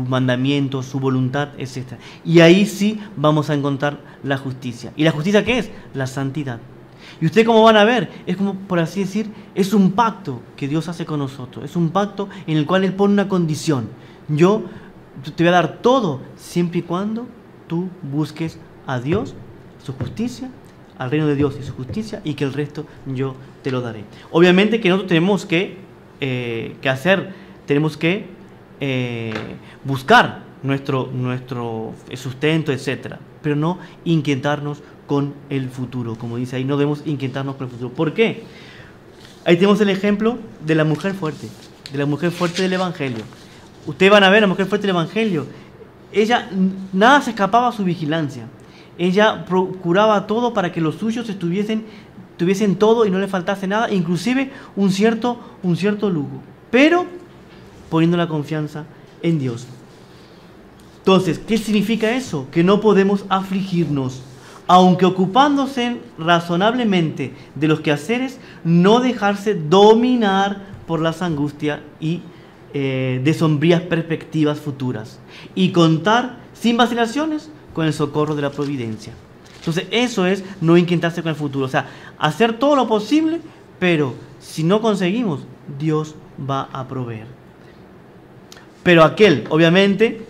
[SPEAKER 2] mandamiento, su voluntad, etc. Y ahí sí vamos a encontrar la justicia. ¿Y la justicia qué es? La santidad. Y ustedes, como van a ver, es como, por así decir, es un pacto que Dios hace con nosotros. Es un pacto en el cual Él pone una condición. Yo te voy a dar todo siempre y cuando tú busques a Dios, su justicia, al reino de Dios y su justicia, y que el resto yo te lo daré. Obviamente que nosotros tenemos que buscar nuestro sustento, etc. Pero no inquietarnos con el futuro, como dice ahí, no debemos inquietarnos con el futuro. ¿Por qué? Ahí tenemos el ejemplo de la mujer fuerte del Evangelio. Ustedes van a ver, la mujer fuerte del Evangelio, ella, nada se escapaba a su vigilancia. Ella procuraba todo para que los suyos tuviesen todo y no le faltase nada, inclusive un cierto lujo, pero poniendo la confianza en Dios. Entonces, ¿qué significa eso? Que no podemos afligirnos, aunque ocupándose razonablemente de los quehaceres, no dejarse dominar por las angustias y de sombrías perspectivas futuras, y contar sin vacilaciones con el socorro de la providencia. Entonces, eso es no inquietarse con el futuro. O sea, hacer todo lo posible, pero si no conseguimos, Dios va a proveer. Pero obviamente,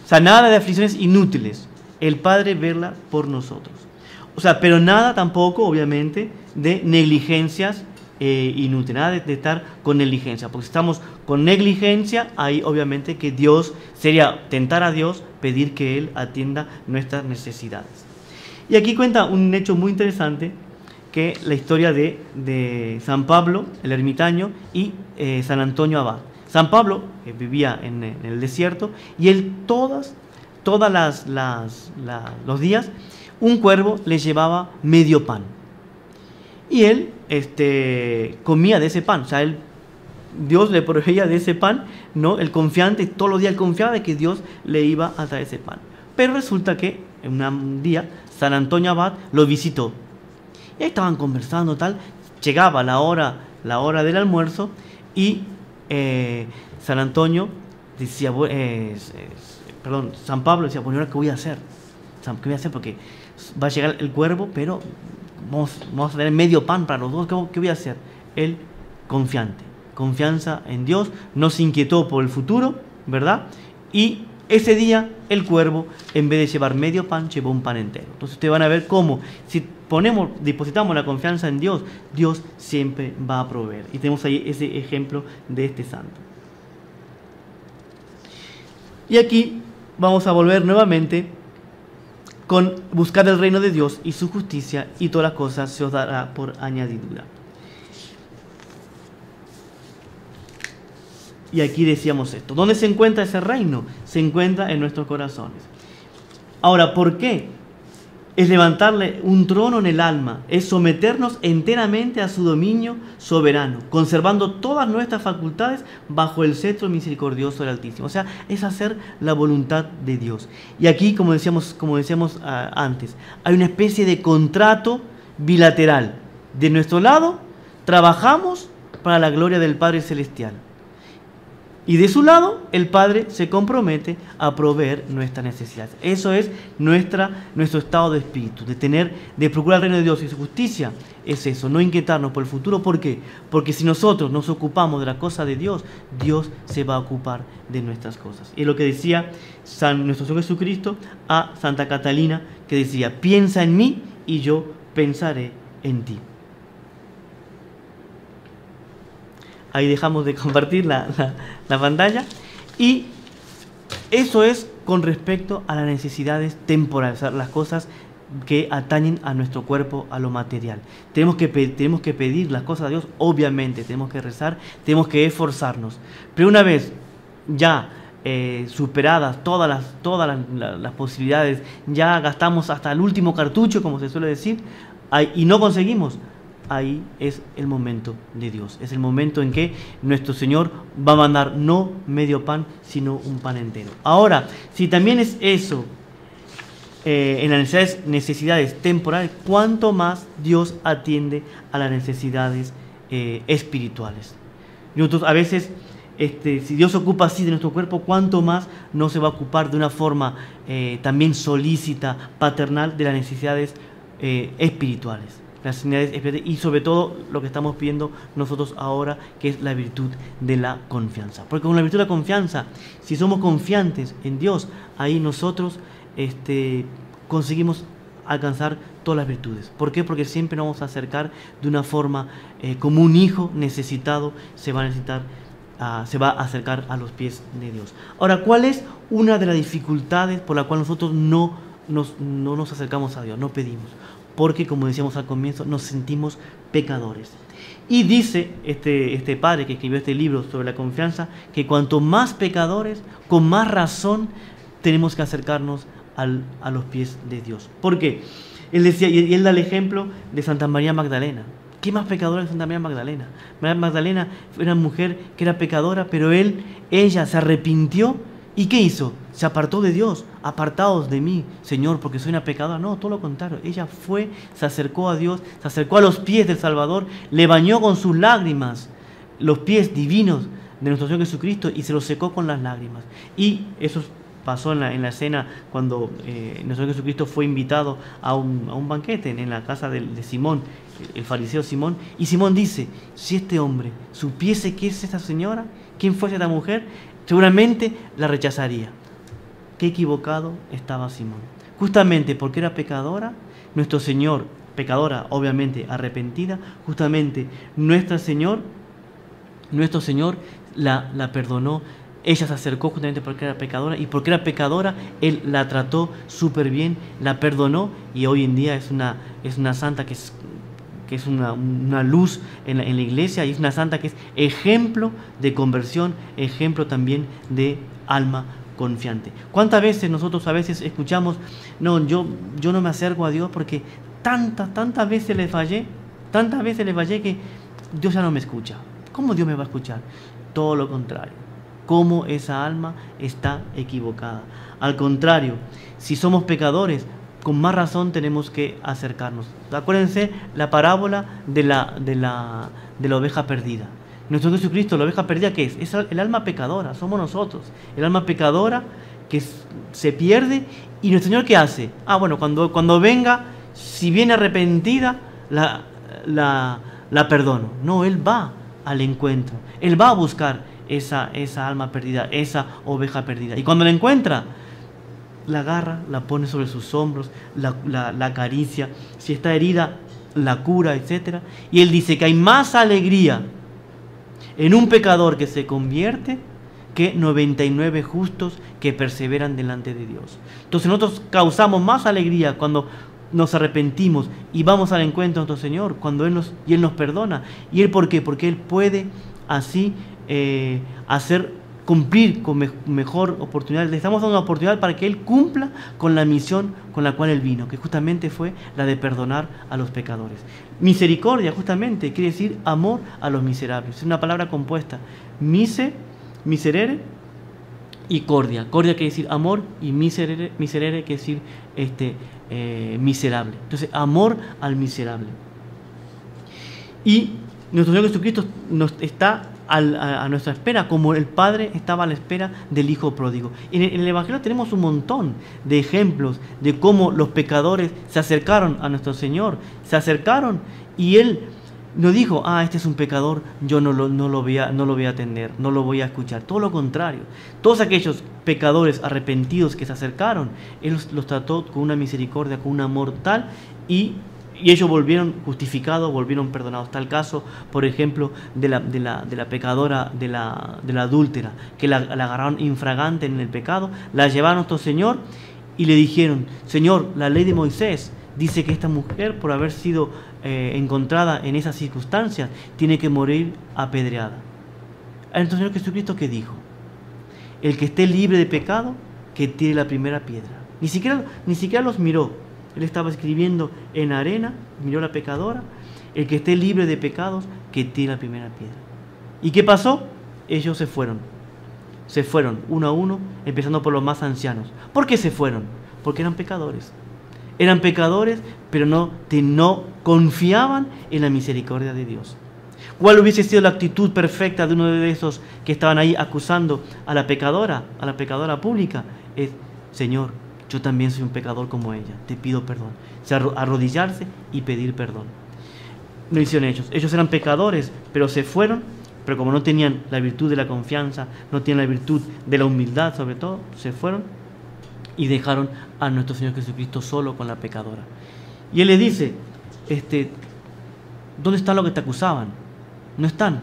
[SPEAKER 2] o sea, nada de aflicciones inútiles. El Padre vela por nosotros. O sea, pero nada tampoco, obviamente, de negligencias inútiles. Nada de estar con negligencia. Porque si estamos con negligencia, ahí obviamente que Dios, sería tentar a Dios, pedir que Él atienda nuestras necesidades. Y aquí cuenta un hecho muy interesante, que la historia de San Pablo, el ermitaño, y San Antonio Abad. San Pablo vivía en el desierto, y él todos los días un cuervo le llevaba medio pan. Y él comía de ese pan. O sea, Dios le proveía de ese pan, ¿no? El confiante, todos los días él confiaba de que Dios le iba a traer ese pan. Pero resulta que un día, San Antonio Abad lo visitó. Y ahí estaban conversando, tal. Llegaba la hora del almuerzo y San Antonio decía, San Pablo decía, bueno, ¿ahora qué voy a hacer? ¿Qué voy a hacer? Porque va a llegar el cuervo, pero vamos a tener medio pan para los dos. ¿Qué voy a hacer? Él, confianza en Dios, no se inquietó por el futuro, ¿verdad? Y ese día el cuervo, en vez de llevar medio pan, llevó un pan entero. Entonces ustedes van a ver cómo, si depositamos la confianza en Dios, Dios siempre va a proveer. Y tenemos ahí ese ejemplo de este santo. Y aquí vamos a volver nuevamente con buscar el reino de Dios y su justicia, y todas las cosas se os dará por añadidura. Y aquí decíamos esto. ¿Dónde se encuentra ese reino? Se encuentra en nuestros corazones. Ahora, ¿por qué? Es levantarle un trono en el alma, es someternos enteramente a su dominio soberano, conservando todas nuestras facultades bajo el cetro misericordioso del Altísimo. O sea, es hacer la voluntad de Dios. Y aquí, como decíamos antes, hay una especie de contrato bilateral. De nuestro lado, trabajamos para la gloria del Padre Celestial. Y de su lado, el Padre se compromete a proveer nuestras necesidades. Eso es nuestro estado de espíritu, de procurar el reino de Dios y su justicia. Es eso, no inquietarnos por el futuro. ¿Por qué? Porque si nosotros nos ocupamos de la cosa de Dios, Dios se va a ocupar de nuestras cosas. Y es lo que decía nuestro Señor Jesucristo a Santa Catalina, que decía, piensa en mí y yo pensaré en ti. Ahí dejamos de compartir la pantalla. Y eso es con respecto a las necesidades temporales, o sea, las cosas que atañen a nuestro cuerpo, a lo material. Tenemos que pedir las cosas a Dios, obviamente, tenemos que rezar, tenemos que esforzarnos. Pero una vez ya superadas todas las posibilidades, ya gastamos hasta el último cartucho, como se suele decir, y no conseguimos, ahí es el momento de Dios. Es el momento en que nuestro Señor va a mandar no medio pan, sino un pan entero. Ahora, si también es eso en las necesidades temporales, ¿cuánto más Dios atiende a las necesidades espirituales? Nosotros a veces, si Dios se ocupa así de nuestro cuerpo, ¿cuánto más no se va a ocupar de una forma también solícita, paternal, de las necesidades espirituales? Y sobre todo lo que estamos pidiendo nosotros ahora, que es la virtud de la confianza. Porque con la virtud de la confianza, si somos confiantes en Dios, ahí nosotros conseguimos alcanzar todas las virtudes. ¿Por qué? Porque siempre nos vamos a acercar de una forma como un hijo necesitado se va a acercar a los pies de Dios. Ahora, ¿cuál es una de las dificultades por la cual nosotros no nos acercamos a Dios, no pedimos? Porque, como decíamos al comienzo, nos sentimos pecadores. Y dice este padre que escribió este libro sobre la confianza, que cuanto más pecadores, con más razón tenemos que acercarnos a los pies de Dios. ¿Por qué? Él decía, y él da el ejemplo de Santa María Magdalena. ¿Qué más pecadora que Santa María Magdalena? María Magdalena era una mujer que era pecadora, pero ella se arrepintió. ¿Y qué hizo? Se apartó de Dios. Apartaos de mí, Señor, porque soy una pecadora. No, todo lo contrario. Ella se acercó a Dios, se acercó a los pies del Salvador, le bañó con sus lágrimas los pies divinos de nuestro Señor Jesucristo y se los secó con las lágrimas. Y eso pasó en la escena cuando nuestro Señor Jesucristo fue invitado a un banquete en la casa de Simón, el fariseo Simón. Y Simón dice, si este hombre supiese quién es esta señora, quién fue esta mujer, seguramente la rechazaría. Qué equivocado estaba Simón. Justamente porque era pecadora, nuestro Señor, pecadora obviamente arrepentida, justamente nuestro Señor la perdonó. Ella se acercó justamente porque era pecadora, y porque era pecadora, Él la trató súper bien, la perdonó, y hoy en día es una santa que es una luz en la iglesia, y es una santa que es ejemplo de conversión, ejemplo también de alma confiante. ¿Cuántas veces nosotros a veces escuchamos, no, yo no me acerco a Dios porque tantas veces le fallé que Dios ya no me escucha? ¿Cómo Dios me va a escuchar? Todo lo contrario. cómo esa alma está equivocada. Al contrario, si somos pecadores, con más razón tenemos que acercarnos. Acuérdense la parábola de la oveja perdida. Nuestro Jesucristo, la oveja perdida, ¿qué es? Es el alma pecadora, somos nosotros. El alma pecadora que se pierde. ¿Y nuestro Señor qué hace? Bueno, cuando venga, si viene arrepentida, la perdono. No, Él va al encuentro. Él va a buscar esa alma perdida, esa oveja perdida. Y cuando la encuentra, la agarra, la pone sobre sus hombros, la acaricia. Si está herida, la cura, etc. Y Él dice que hay más alegría en un pecador que se convierte que 99 justos que perseveran delante de Dios. Entonces nosotros causamos más alegría cuando nos arrepentimos y vamos al encuentro de nuestro Señor, cuando Él nos perdona. ¿Y Él por qué? Porque Él puede así cumplir con mejor oportunidad. Le estamos dando una oportunidad para que Él cumpla con la misión con la cual Él vino, que justamente fue la de perdonar a los pecadores. Misericordia, justamente, quiere decir amor a los miserables. Es una palabra compuesta. Miserere y cordia. Cordia quiere decir amor y miserere quiere decir miserable. Entonces, amor al miserable. Y nuestro Señor Jesucristo está a nuestra espera, como el Padre estaba a la espera del Hijo pródigo. En el Evangelio tenemos un montón de ejemplos de cómo los pecadores se acercaron a nuestro Señor. Se acercaron y Él no dijo, este es un pecador, yo no lo voy a atender, no lo voy a escuchar. Todo lo contrario. Todos aquellos pecadores arrepentidos que se acercaron, Él los trató con una misericordia, con un amor tal, y ellos volvieron justificados, volvieron perdonados. Tal caso, por ejemplo, de la pecadora, de la adúltera, que la agarraron infragante en el pecado, la llevaron a nuestro Señor y le dijeron, Señor, la ley de Moisés dice que esta mujer, por haber sido encontrada en esas circunstancias, tiene que morir apedreada. Nuestro Señor Jesucristo, ¿qué dijo? El que esté libre de pecado, que tire la primera piedra. Ni siquiera los miró. Él estaba escribiendo en arena, miró a la pecadora. El que esté libre de pecados, que tire la primera piedra. ¿Y qué pasó? Ellos se fueron. Se fueron uno a uno, empezando por los más ancianos. ¿Por qué se fueron? Porque eran pecadores. Eran pecadores, pero no confiaban en la misericordia de Dios. ¿Cuál hubiese sido la actitud perfecta de uno de esos que estaban ahí acusando a la pecadora pública? Es, Señor, yo también soy un pecador como ella, te pido perdón. Arrodillarse y pedir perdón. No hicieron ellos. Ellos eran pecadores, pero se fueron, pero como no tenían la virtud de la confianza, no tenían la virtud de la humildad sobre todo, se fueron y dejaron a nuestro Señor Jesucristo solo con la pecadora. Y Él le dice, ¿dónde están los que te acusaban? No están.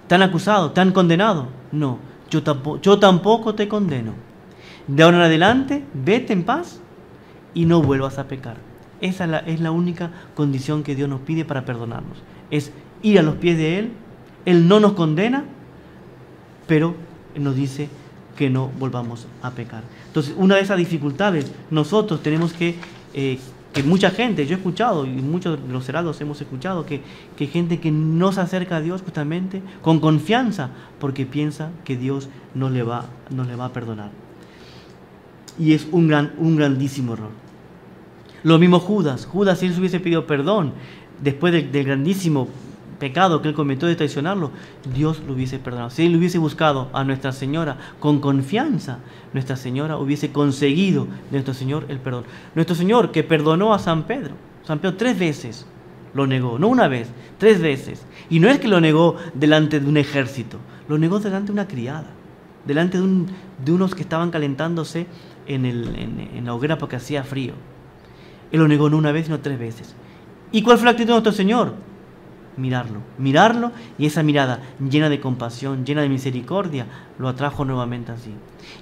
[SPEAKER 2] ¿Te han acusado? ¿Te han condenado? No, yo tampoco te condeno. De ahora en adelante, vete en paz y no vuelvas a pecar. Esa es la única condición que Dios nos pide para perdonarnos. Es ir a los pies de Él. Él no nos condena, pero nos dice que no volvamos a pecar. Entonces, una de esas dificultades, nosotros tenemos que mucha gente, yo he escuchado, y muchos de los heraldos hemos escuchado, que gente que no se acerca a Dios justamente con confianza, porque piensa que Dios no le va a perdonar. Y es un grandísimo error. Lo mismo Judas, si él se hubiese pedido perdón después del grandísimo pecado que él cometió de traicionarlo, Dios lo hubiese perdonado. Si él hubiese buscado a Nuestra Señora con confianza, Nuestra Señora hubiese conseguido de nuestro Señor el perdón. Nuestro Señor, que perdonó a San Pedro 3 veces lo negó, no una vez, 3 veces. Y no es que lo negó delante de un ejército, lo negó delante de una criada, delante de unos que estaban calentándose en la hoguera porque hacía frío. Él lo negó no una vez, sino 3 veces. ¿Y cuál fue la actitud de nuestro Señor? Mirarlo, y esa mirada llena de compasión, llena de misericordia, lo atrajo nuevamente así.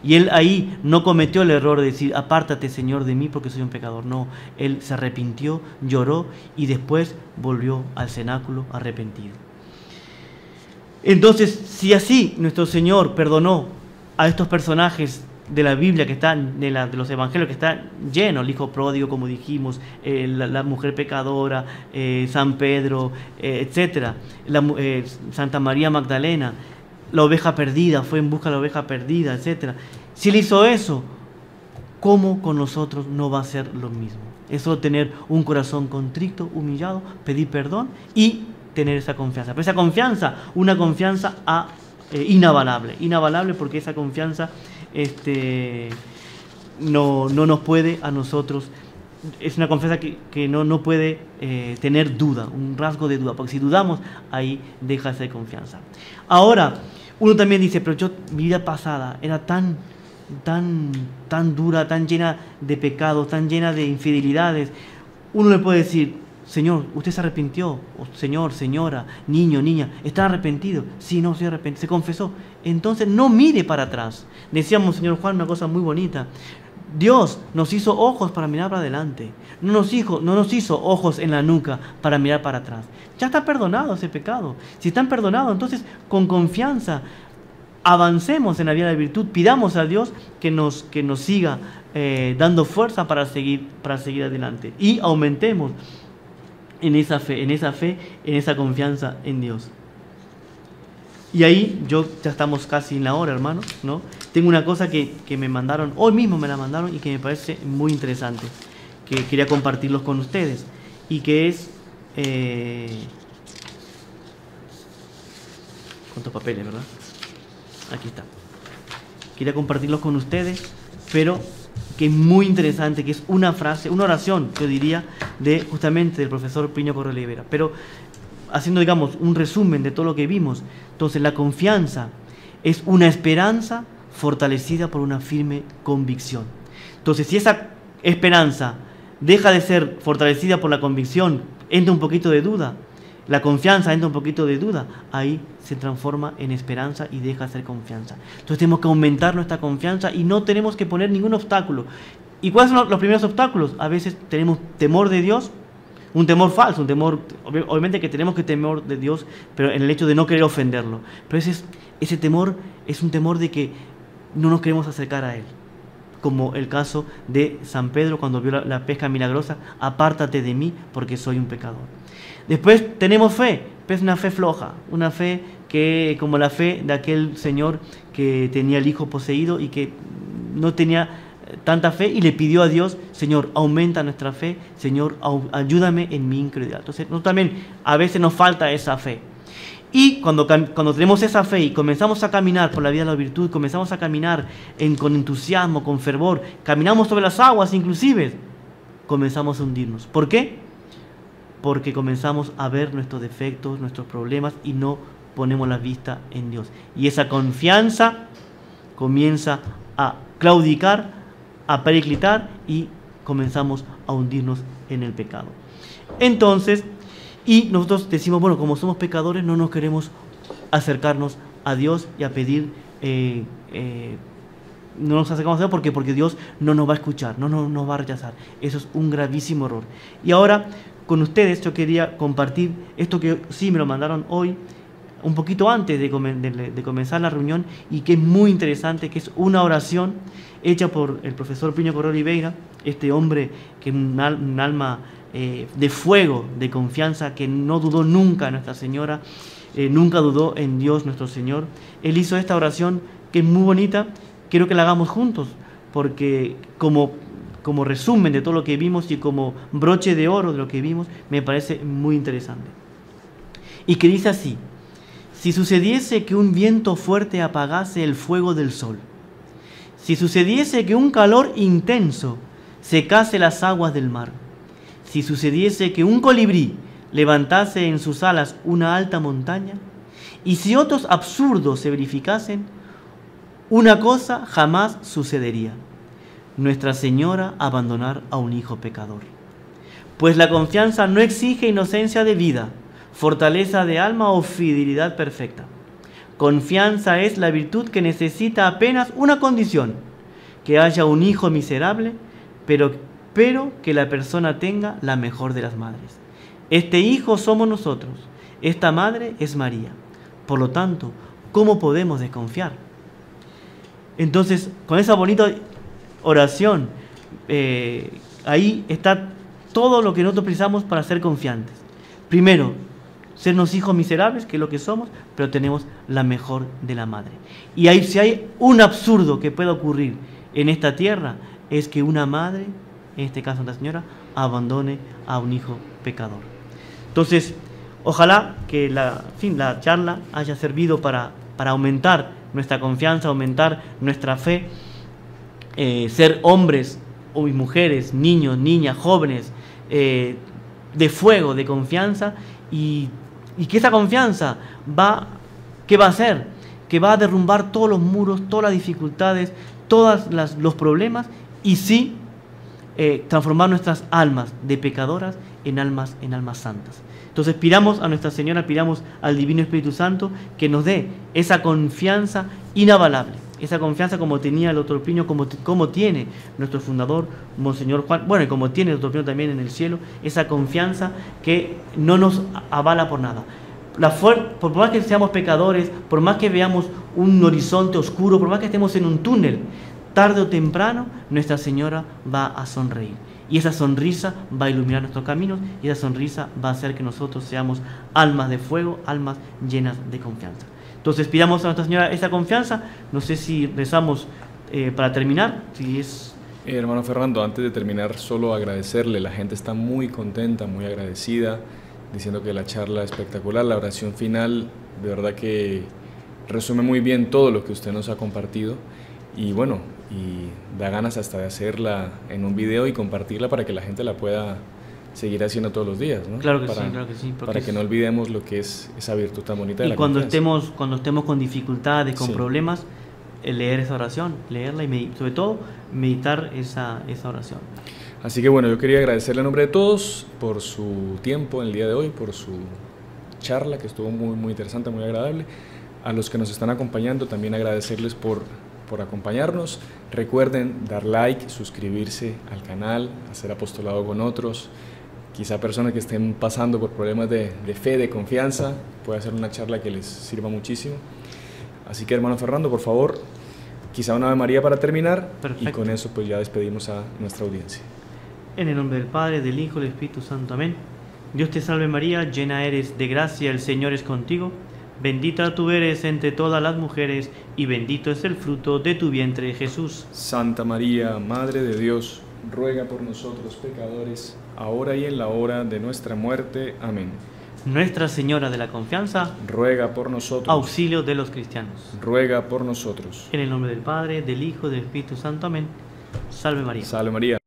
[SPEAKER 2] Y él ahí no cometió el error de decir, apártate, Señor, de mí porque soy un pecador. No, él se arrepintió, lloró y después volvió al cenáculo arrepentido. Entonces, si así nuestro Señor perdonó a estos personajes de la Biblia, que están de los evangelios, que está lleno, el hijo pródigo, como dijimos, la mujer pecadora, San Pedro, etcétera, Santa María Magdalena, la oveja perdida, fue en busca de la oveja perdida, etc. Si Él hizo eso, ¿cómo con nosotros no va a ser lo mismo? Es solo tener un corazón contrito, humillado, pedir perdón y tener esa confianza. Pero esa confianza, una confianza inavalable, porque esa confianza no nos puede a nosotros, es una confianza que no puede tener duda, un rasgo de duda, porque si dudamos, ahí deja de ser confianza. Ahora, uno también dice, pero mi vida pasada era tan dura, tan llena de pecados, tan llena de infidelidades. Uno le puede decir, Señor, ¿usted se arrepintió? O, Señor, señora, niño, niña, ¿está arrepentido? Sí, no, estoy arrepentido, se confesó. Entonces no mire para atrás. Decíamos, señor Juan, una cosa muy bonita. Dios nos hizo ojos para mirar para adelante. No nos hizo ojos en la nuca para mirar para atrás. Ya está perdonado ese pecado. Si están perdonados, entonces con confianza avancemos en la vida de la virtud. Pidamos a Dios que nos siga dando fuerza para seguir adelante. Y aumentemos en esa fe, en esa confianza en Dios. Y ahí ya estamos casi en la hora, hermanos, ¿no? Tengo una cosa que me mandaron, hoy mismo me la mandaron y que me parece muy interesante, que quería compartirlos con ustedes, y que es... ¿cuántos papeles, verdad? Aquí está. Quería compartirlos con ustedes, pero que es muy interesante, que es una frase, una oración, yo diría, justamente del profesor Plinio Correa Olivera, pero haciendo, digamos, un resumen de todo lo que vimos. Entonces, la confianza es una esperanza fortalecida por una firme convicción. Entonces, si esa esperanza deja de ser fortalecida por la convicción, entra un poquito de duda, la confianza entra un poquito de duda, ahí se transforma en esperanza y deja de ser confianza. Entonces tenemos que aumentar nuestra confianza y no tenemos que poner ningún obstáculo. ¿Y cuáles son los primeros obstáculos? A veces tenemos temor de Dios, un temor falso, un temor, obviamente que tenemos que temor de Dios, pero en el hecho de no querer ofenderlo. Pero ese temor es un temor de que no nos queremos acercar a Él. Como el caso de San Pedro cuando vio la pesca milagrosa, apártate de mí porque soy un pecador. Después tenemos fe, pero es una fe floja, una fe que como la fe de aquel señor que tenía el hijo poseído y que no tenía tanta fe y le pidió a Dios, Señor, aumenta nuestra fe, Señor, ayúdame en mi incredulidad. Entonces, nosotros también a veces nos falta esa fe. Y cuando tenemos esa fe y comenzamos a caminar por la vida de la virtud, comenzamos a caminar con entusiasmo, con fervor, caminamos sobre las aguas inclusive, comenzamos a hundirnos. ¿Por qué? Porque comenzamos a ver nuestros defectos, nuestros problemas y no ponemos la vista en Dios. Y esa confianza comienza a claudicar, a periclitar y comenzamos a hundirnos en el pecado. Entonces, y nosotros decimos, bueno, como somos pecadores no nos queremos acercarnos a Dios y a pedir, no nos acercamos a Dios porque Dios no nos va a escuchar, no nos va a rechazar. Eso es un gravísimo error. Y ahora, con ustedes yo quería compartir esto que sí me lo mandaron hoy, un poquito antes de comenzar la reunión, y que es muy interesante, que es una oración hecha por el profesor Plinio Correa Olivera, este hombre que es un alma de fuego, de confianza, que no dudó nunca en Nuestra Señora, nunca dudó en Dios nuestro Señor. Él hizo esta oración que es muy bonita, quiero que la hagamos juntos, porque como resumen de todo lo que vimos y como broche de oro de lo que vimos, me parece muy interesante. Y que dice así: si sucediese que un viento fuerte apagase el fuego del sol, si sucediese que un calor intenso secase las aguas del mar, si sucediese que un colibrí levantase en sus alas una alta montaña, y si otros absurdos se verificasen, una cosa jamás sucedería: Nuestra Señora abandonar a un hijo pecador. Pues la confianza no exige inocencia de vida, fortaleza de alma o fidelidad perfecta. Confianza es la virtud que necesita apenas una condición: que haya un hijo miserable, pero que la persona tenga la mejor de las madres. Este hijo somos nosotros, esta madre es María. Por lo tanto, ¿cómo podemos desconfiar? Entonces, con esa bonita oración, ahí está todo lo que nosotros precisamos para ser confiantes. Primero, sernos hijos miserables, que es lo que somos, pero tenemos la mejor de la madre. Y ahí, si hay un absurdo que pueda ocurrir en esta tierra, es que una madre, en este caso Santa Señora, abandone a un hijo pecador. Entonces, ojalá que la charla haya servido para aumentar nuestra confianza, aumentar nuestra fe, ser hombres o mujeres, niños, niñas, jóvenes, de fuego, de confianza, y que esa confianza ¿qué va a hacer? Que va a derrumbar todos los muros, todas las dificultades, todos los problemas, y sí transformar nuestras almas de pecadoras en almas santas. Entonces pidamos a Nuestra Señora, pidamos al Divino Espíritu Santo que nos dé esa confianza inabalable, esa confianza como tenía el Dr. Plinio, como tiene nuestro fundador, Monseñor Juan, bueno, y como tiene el Dr. Plinio también en el cielo, esa confianza que no nos avala por nada. Por más que seamos pecadores, por más que veamos un horizonte oscuro, por más que estemos en un túnel, tarde o temprano Nuestra Señora va a sonreír. Y esa sonrisa va a iluminar nuestros caminos, y esa sonrisa va a hacer que nosotros seamos almas de fuego, almas llenas de confianza. Entonces pidamos a Nuestra Señora esa confianza. No sé si rezamos para terminar. Si es...
[SPEAKER 1] Hermano Fernando, antes de terminar, solo agradecerle. La gente está muy contenta, muy agradecida, diciendo que la charla es espectacular. La oración final, de verdad que resume muy bien todo lo que usted nos ha compartido. Y bueno, y da ganas hasta de hacerla en un video y compartirla para que la gente la pueda seguir haciendo todos los días, ¿no?
[SPEAKER 2] Claro que sí.
[SPEAKER 1] Para que no olvidemos lo que es esa virtud tan bonita de la
[SPEAKER 2] confianza. Y cuando estemos con dificultades, con problemas, leer esa oración, leerla y sobre todo meditar esa oración.
[SPEAKER 1] Así que bueno, yo quería agradecerle en nombre de todos por su tiempo en el día de hoy, por su charla que estuvo muy, muy interesante, muy agradable. A los que nos están acompañando también agradecerles por acompañarnos. Recuerden dar like, suscribirse al canal, hacer apostolado con otros. Quizá personas que estén pasando por problemas de fe, de confianza, puede ser una charla que les sirva muchísimo. Así que hermano Fernando, por favor, quizá una Ave María para terminar.
[SPEAKER 2] Perfecto.
[SPEAKER 1] Y con eso pues ya despedimos a nuestra audiencia.
[SPEAKER 2] En el nombre del Padre, del Hijo y del Espíritu Santo. Amén. Dios te salve María, llena eres de gracia, el Señor es contigo. Bendita tú eres entre todas las mujeres, y bendito es el fruto de tu vientre, Jesús.
[SPEAKER 1] Santa María, Madre de Dios, ruega por nosotros pecadores, ahora y en la hora de nuestra muerte. Amén.
[SPEAKER 2] Nuestra Señora de la Confianza,
[SPEAKER 1] ruega por nosotros.
[SPEAKER 2] Auxilio de los cristianos,
[SPEAKER 1] ruega por nosotros.
[SPEAKER 2] En el nombre del Padre, del Hijo y del Espíritu Santo. Amén. Salve María.
[SPEAKER 1] Salve María.